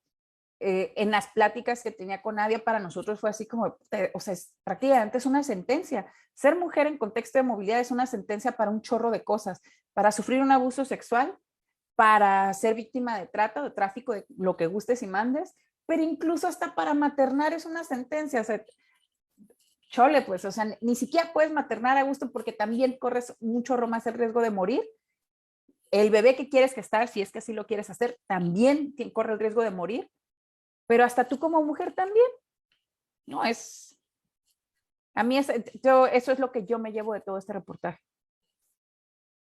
en las pláticas que tenía con Nadia, para nosotros fue así como, o sea, prácticamente es una sentencia. Ser mujer en contexto de movilidad es una sentencia para un chorro de cosas, para sufrir un abuso sexual, para ser víctima de trata o de tráfico, de lo que gustes y mandes, pero incluso hasta para maternar es una sentencia. O sea, chole, pues, o sea, ni siquiera puedes maternar a gusto porque también corres mucho más el riesgo de morir. El bebé que quieres gestar, si es que así lo quieres hacer, también corre el riesgo de morir, pero hasta tú como mujer también. No, a mí eso es lo que yo me llevo de todo este reportaje.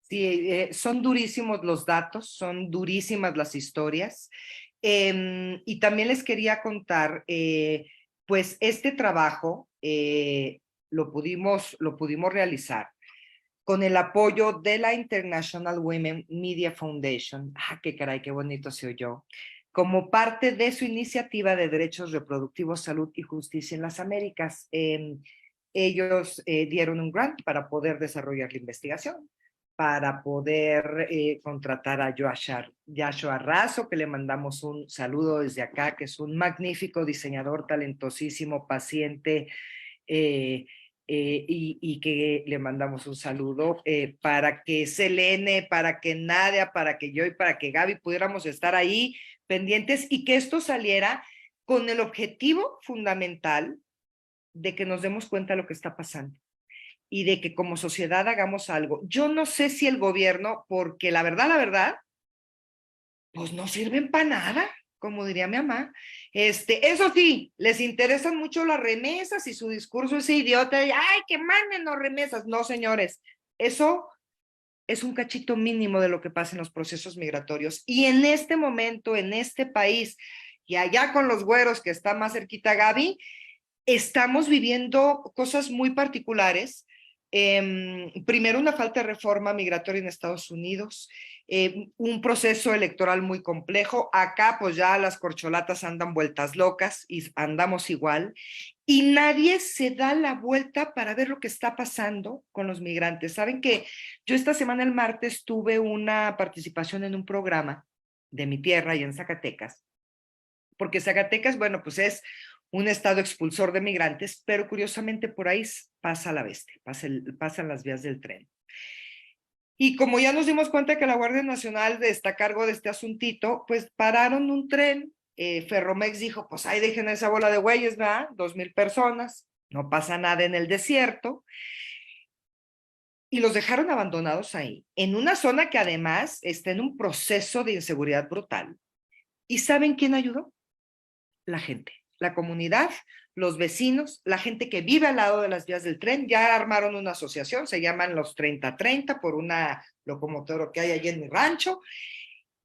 Sí, son durísimos los datos, son durísimas las historias. Y también les quería contar, pues este trabajo lo pudimos realizar con el apoyo de la International Women Media Foundation. Ah, qué caray, qué bonito se oyó. Como parte de su iniciativa de derechos reproductivos, salud y justicia en las Américas. Ellos dieron un grant para poder desarrollar la investigación, para poder contratar a Joshua Razo, que le mandamos un saludo desde acá, que es un magnífico diseñador, talentosísimo, paciente, y que le mandamos un saludo para que Selene, para que Nadia, para que yo y para que Gaby pudiéramos estar ahí pendientes y que esto saliera con el objetivo fundamental de que nos demos cuenta de lo que está pasando y de que como sociedad hagamos algo. Yo no sé si el gobierno, porque la verdad, pues no sirven para nada, como diría mi mamá. Eso sí, les interesan mucho las remesas y su discurso es idiota de, ay, que manden las remesas. No, señores, eso es un cachito mínimo de lo que pasa en los procesos migratorios. Y en este momento, en este país, y allá con los güeros que está más cerquita Gaby, estamos viviendo cosas muy particulares. Primero, una falta de reforma migratoria en Estados Unidos, un proceso electoral muy complejo. Acá pues ya las corcholatas andan vueltas locas y andamos igual, y nadie se da la vuelta para ver lo que está pasando con los migrantes. Saben que yo esta semana, el martes, tuve una participación en un programa de mi tierra y en Zacatecas, porque Zacatecas, bueno, pues es un estado expulsor de migrantes, pero curiosamente por ahí pasa la bestia, pasan las vías del tren. Y como ya nos dimos cuenta que la Guardia Nacional está a cargo de este asuntito, pues pararon un tren. Ferromex dijo, pues ahí dejen esa bola de güeyes, ¿verdad? 2,000 personas, no pasa nada en el desierto. Y los dejaron abandonados ahí, en una zona que además está en un proceso de inseguridad brutal. ¿Y saben quién ayudó? La gente, la comunidad, los vecinos, la gente que vive al lado de las vías del tren. Ya armaron una asociación, se llaman los 30-30, por una locomotora que hay allí en mi rancho,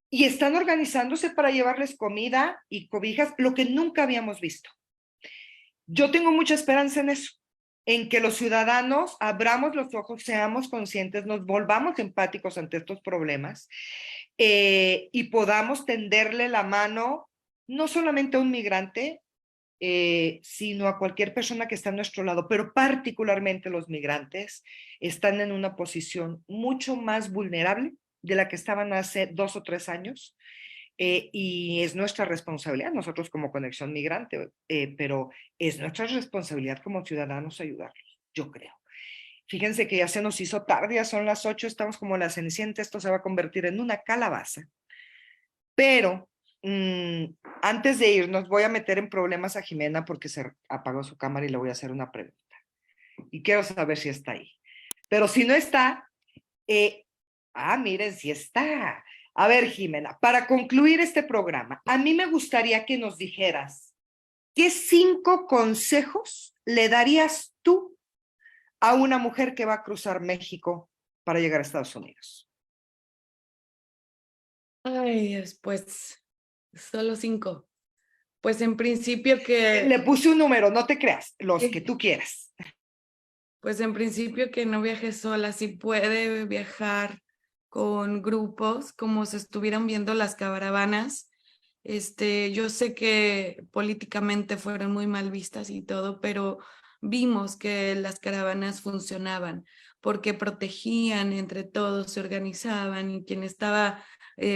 y están organizándose para llevarles comida y cobijas, lo que nunca habíamos visto. Yo tengo mucha esperanza en eso, en que los ciudadanos abramos los ojos, seamos conscientes, nos volvamos empáticos ante estos problemas, y podamos tenderle la mano no solamente a un migrante, sino a cualquier persona que está a nuestro lado, pero particularmente los migrantes están en una posición mucho más vulnerable de la que estaban hace 2 o 3 años, y es nuestra responsabilidad, nosotros como Conexión Migrante, pero es nuestra responsabilidad como ciudadanos ayudarlos, yo creo. Fíjense que ya se nos hizo tarde, ya son las 8, estamos como la Cenicienta, esto se va a convertir en una calabaza, pero antes de irnos voy a meter en problemas a Jimena porque se apagó su cámara y le voy a hacer una pregunta. Y quiero saber si está ahí. Pero si no está, miren, si está. A ver, Jimena, para concluir este programa, a mí me gustaría que nos dijeras, ¿qué 5 consejos le darías tú a una mujer que va a cruzar México para llegar a Estados Unidos? Ay, Dios, pues solo 5. Pues en principio que... Le puse un número, no te creas, los que tú quieras. Pues en principio que no viaje sola, si puede viajar con grupos, como se estuvieran viendo las caravanas. Yo sé que políticamente fueron muy mal vistas y todo, pero vimos que las caravanas funcionaban porque protegían entre todos, se organizaban, y quien estaba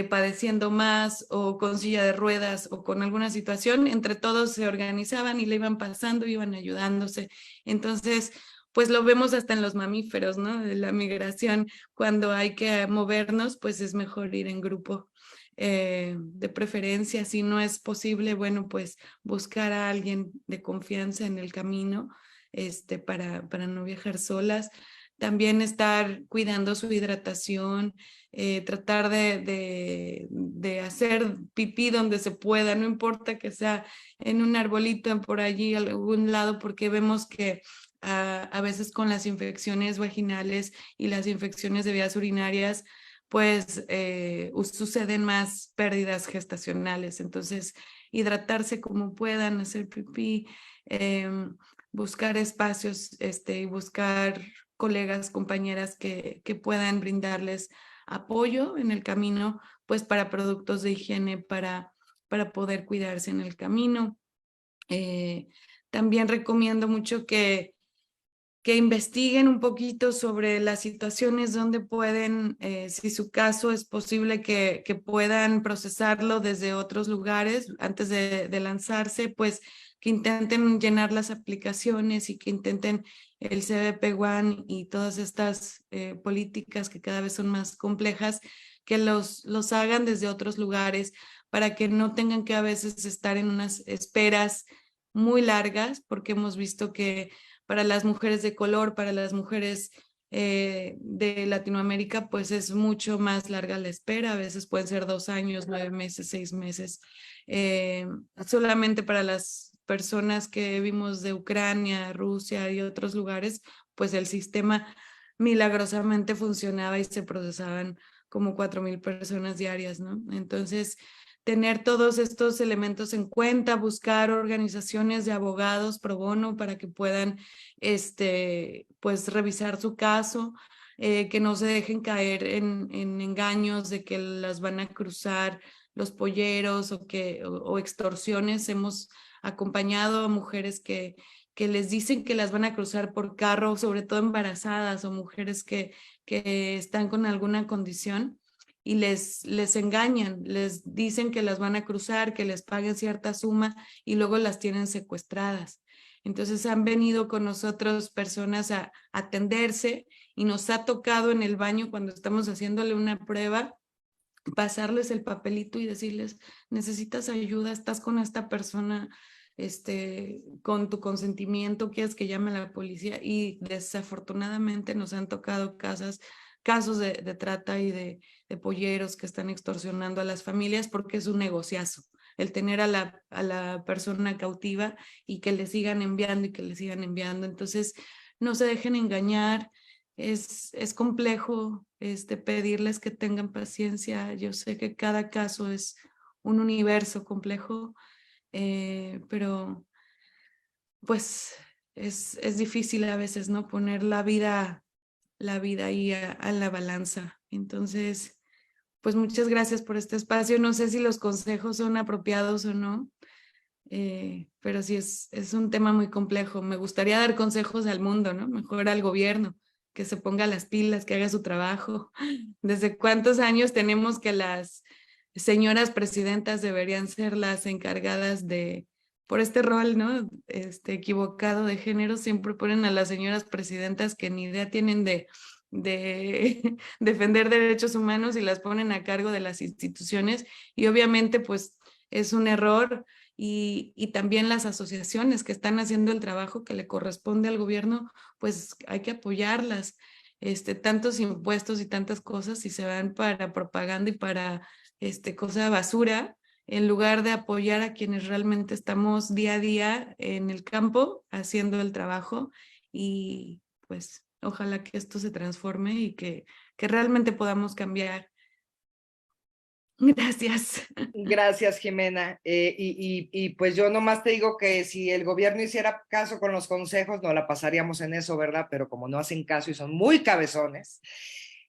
padeciendo más o con silla de ruedas o con alguna situación, entre todos se organizaban y le iban pasando, iban ayudándose. Entonces, pues lo vemos hasta en los mamíferos, ¿no? De la migración, cuando hay que movernos, pues es mejor ir en grupo. De preferencia, si no es posible, bueno, pues buscar a alguien de confianza en el camino, para no viajar solas. También estar cuidando su hidratación, tratar de hacer pipí donde se pueda, no importa que sea en un arbolito por allí, algún lado, porque vemos que a veces con las infecciones vaginales y las infecciones de vías urinarias, pues suceden más pérdidas gestacionales. Entonces, hidratarse como puedan, hacer pipí, buscar espacios y buscar colegas, compañeras que puedan brindarles apoyo en el camino, pues para productos de higiene, para poder cuidarse en el camino. También recomiendo mucho que investiguen un poquito sobre las situaciones donde pueden, si su caso es posible que puedan procesarlo desde otros lugares antes de lanzarse, pues que intenten llenar las aplicaciones y que intenten el CBP One y todas estas políticas que cada vez son más complejas, que los hagan desde otros lugares para que no tengan que a veces estar en unas esperas muy largas, porque hemos visto que para las mujeres de color, para las mujeres de Latinoamérica, pues es mucho más larga la espera. A veces pueden ser 2 años, 9 meses, 6 meses. Solamente para las personas que vimos de Ucrania, Rusia y otros lugares, pues el sistema milagrosamente funcionaba y se procesaban como 4,000 personas diarias, ¿no? Entonces, tener todos estos elementos en cuenta, buscar organizaciones de abogados pro bono para que puedan pues revisar su caso, que no se dejen caer en engaños de que las van a cruzar los polleros o extorsiones. Hemos acompañado a mujeres que les dicen que las van a cruzar por carro, sobre todo embarazadas o mujeres que están con alguna condición, y les engañan, les dicen que las van a cruzar, que les paguen cierta suma y luego las tienen secuestradas. Entonces han venido con nosotros personas a atenderse y nos ha tocado en el baño cuando estamos haciéndole una prueba pasarles el papelito y decirles: necesitas ayuda, estás con esta persona, con tu consentimiento, quieres que llame a la policía. Y desafortunadamente nos han tocado casos de trata y de polleros que están extorsionando a las familias, porque es un negociazo el tener a la persona cautiva y que le sigan enviando y que le sigan enviando. Entonces, no se dejen engañar. Es complejo pedirles que tengan paciencia. Yo sé que cada caso es un universo complejo, pero pues es difícil a veces, ¿no? Poner la vida ahí a la balanza. Entonces, pues muchas gracias por este espacio. No sé si los consejos son apropiados o no, pero sí es un tema muy complejo. Me gustaría dar consejos al mundo, ¿no? Mejor al gobierno, que se ponga las pilas, que haga su trabajo. ¿Desde cuántos años tenemos que las señoras presidentas deberían ser las encargadas por este rol, ¿no? Equivocado de género? Siempre ponen a las señoras presidentas que ni idea tienen de defender derechos humanos y las ponen a cargo de las instituciones, y obviamente pues es un error. Y también las asociaciones que están haciendo el trabajo que le corresponde al gobierno, pues hay que apoyarlas. Tantos impuestos y tantas cosas, y se van para propaganda y para cosa basura, en lugar de apoyar a quienes realmente estamos día a día en el campo haciendo el trabajo. Y pues ojalá que esto se transforme y que realmente podamos cambiar. Gracias. Gracias, Jimena. Y pues yo nomás te digo que si el gobierno hiciera caso con los consejos, no la pasaríamos en eso, ¿verdad? Pero como no hacen caso y son muy cabezones.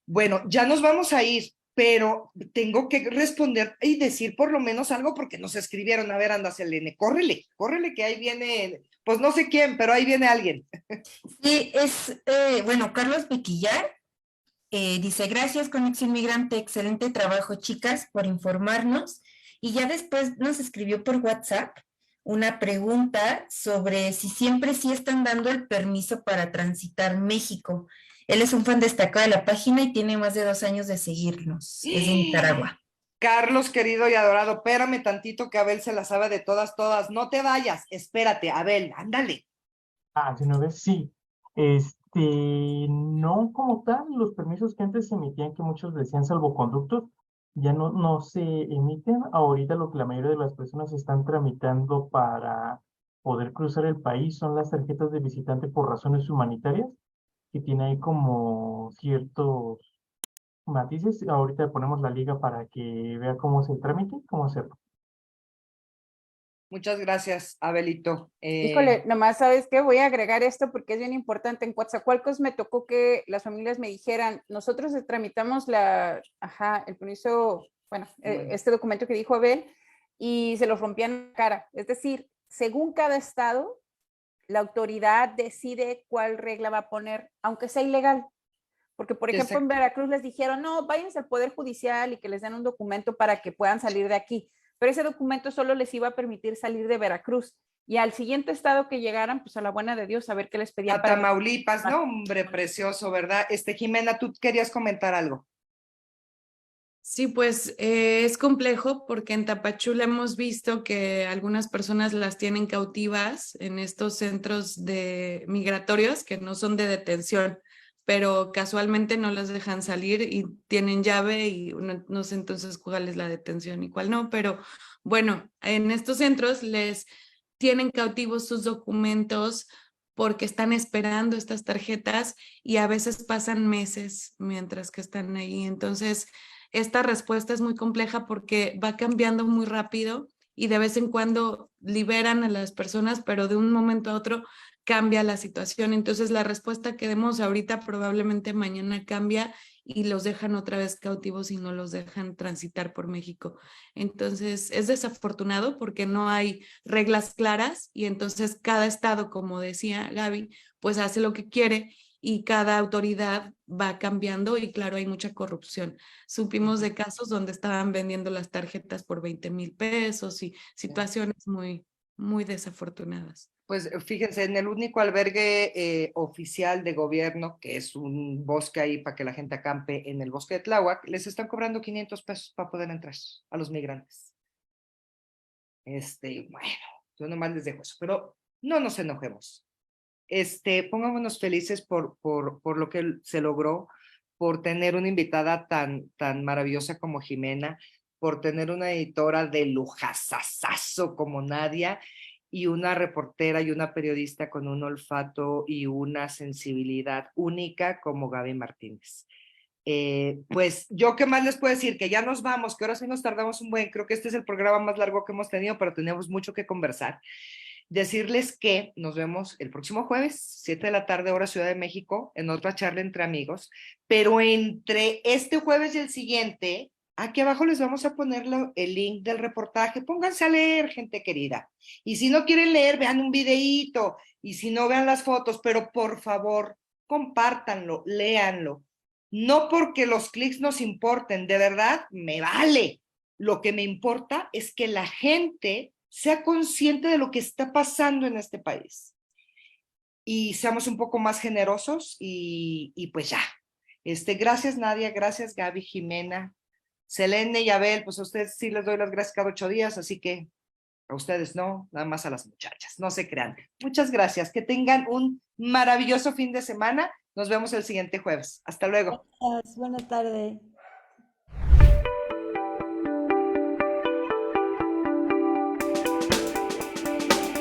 Bueno, ya nos vamos a ir, pero tengo que responder y decir por lo menos algo, porque nos escribieron. A ver, anda, Selene, córrele, que ahí viene, pues no sé quién, pero ahí viene alguien. Sí, bueno, Carlos Bequillar dice: gracias, Conexión Migrante, excelente trabajo, chicas, por informarnos. Y ya después nos escribió por WhatsApp una pregunta sobre si siempre sí están dando el permiso para transitar México. Él es un fan destacado de la página y tiene más de 2 años de seguirnos. Es de Nicaragua. Carlos, querido y adorado, espérame tantito que Abel se la sabe de todas, todas. No te vayas, espérate, Abel, ándale. ¿De una vez? Sí. No como tal, los permisos que antes se emitían, que muchos decían salvoconductos, ya no se emiten. Ahorita lo que la mayoría de las personas están tramitando para poder cruzar el país son las tarjetas de visitante por razones humanitarias, que tiene ahí como ciertos matices. Ahorita ponemos la liga para que vea cómo es el trámite, cómo hacerlo. Muchas gracias, Abelito. Híjole, nomás sabes qué, voy a agregar esto porque es bien importante. En Coatzacoalcos me tocó que las familias me dijeran, nosotros tramitamos el permiso, este documento que dijo Abel, y se los rompían la cara. Es decir, según cada estado, la autoridad decide cuál regla va a poner, aunque sea ilegal. Porque, por ejemplo, en Veracruz les dijeron, no, váyanse al Poder Judicial y que les den un documento para que puedan salir de aquí. Pero ese documento solo les iba a permitir salir de Veracruz. Y al siguiente estado que llegaran, pues a la buena de Dios, a ver qué les pedían. A Tamaulipas, ¿no? Hombre, precioso, ¿verdad? Jimena, tú querías comentar algo. Sí, pues es complejo porque en Tapachula hemos visto que algunas personas las tienen cautivas en estos centros migratorios que no son de detención, pero casualmente no las dejan salir y tienen llave y no sé entonces cuál es la detención y cuál no, pero bueno, en estos centros les tienen cautivos sus documentos porque están esperando estas tarjetas y a veces pasan meses mientras que están ahí. Entonces, esta respuesta es muy compleja porque va cambiando muy rápido y de vez en cuando liberan a las personas, pero de un momento a otro cambia la situación. Entonces la respuesta que demos ahorita probablemente mañana cambia y los dejan otra vez cautivos y no los dejan transitar por México. Entonces es desafortunado porque no hay reglas claras y entonces cada estado, como decía Gaby, pues hace lo que quiere y cada autoridad va cambiando y claro, hay mucha corrupción. Supimos de casos donde estaban vendiendo las tarjetas por 20,000 pesos y situaciones muy, muy desafortunadas. Pues fíjense, en el único albergue oficial de gobierno, que es un bosque ahí para que la gente acampe en el bosque de Tláhuac, les están cobrando 500 pesos para poder entrar a los migrantes. Bueno, yo nomás les dejo eso, pero no nos enojemos. Pongámonos felices por lo que se logró, por tener una invitada tan maravillosa como Jimena, por tener una editora de lujasasazo como Nadia, y una reportera y una periodista con un olfato y una sensibilidad única como Gaby Martínez. Pues yo qué más les puedo decir, que ya nos vamos, que ahora sí nos tardamos un buen, creo que este es el programa más largo que hemos tenido, pero tenemos mucho que conversar. Decirles que nos vemos el próximo jueves, 7 de la tarde, hora Ciudad de México, en otra charla entre amigos, pero entre este jueves y el siguiente, aquí abajo les vamos a poner el link del reportaje. Pónganse a leer, gente querida. Y si no quieren leer, vean un videíto. Y si no, vean las fotos. Pero por favor, compártanlo, léanlo. No porque los clics nos importen, de verdad, me vale. Lo que me importa es que la gente sea consciente de lo que está pasando en este país. Y seamos un poco más generosos y pues ya. Gracias, Nadia. Gracias, Gaby, Jimena. Selene y Abel, pues a ustedes sí les doy las gracias cada 8 días, así que a ustedes no, nada más a las muchachas, no se crean. Muchas gracias, que tengan un maravilloso fin de semana. Nos vemos el siguiente jueves. Hasta luego. Gracias, buena tarde.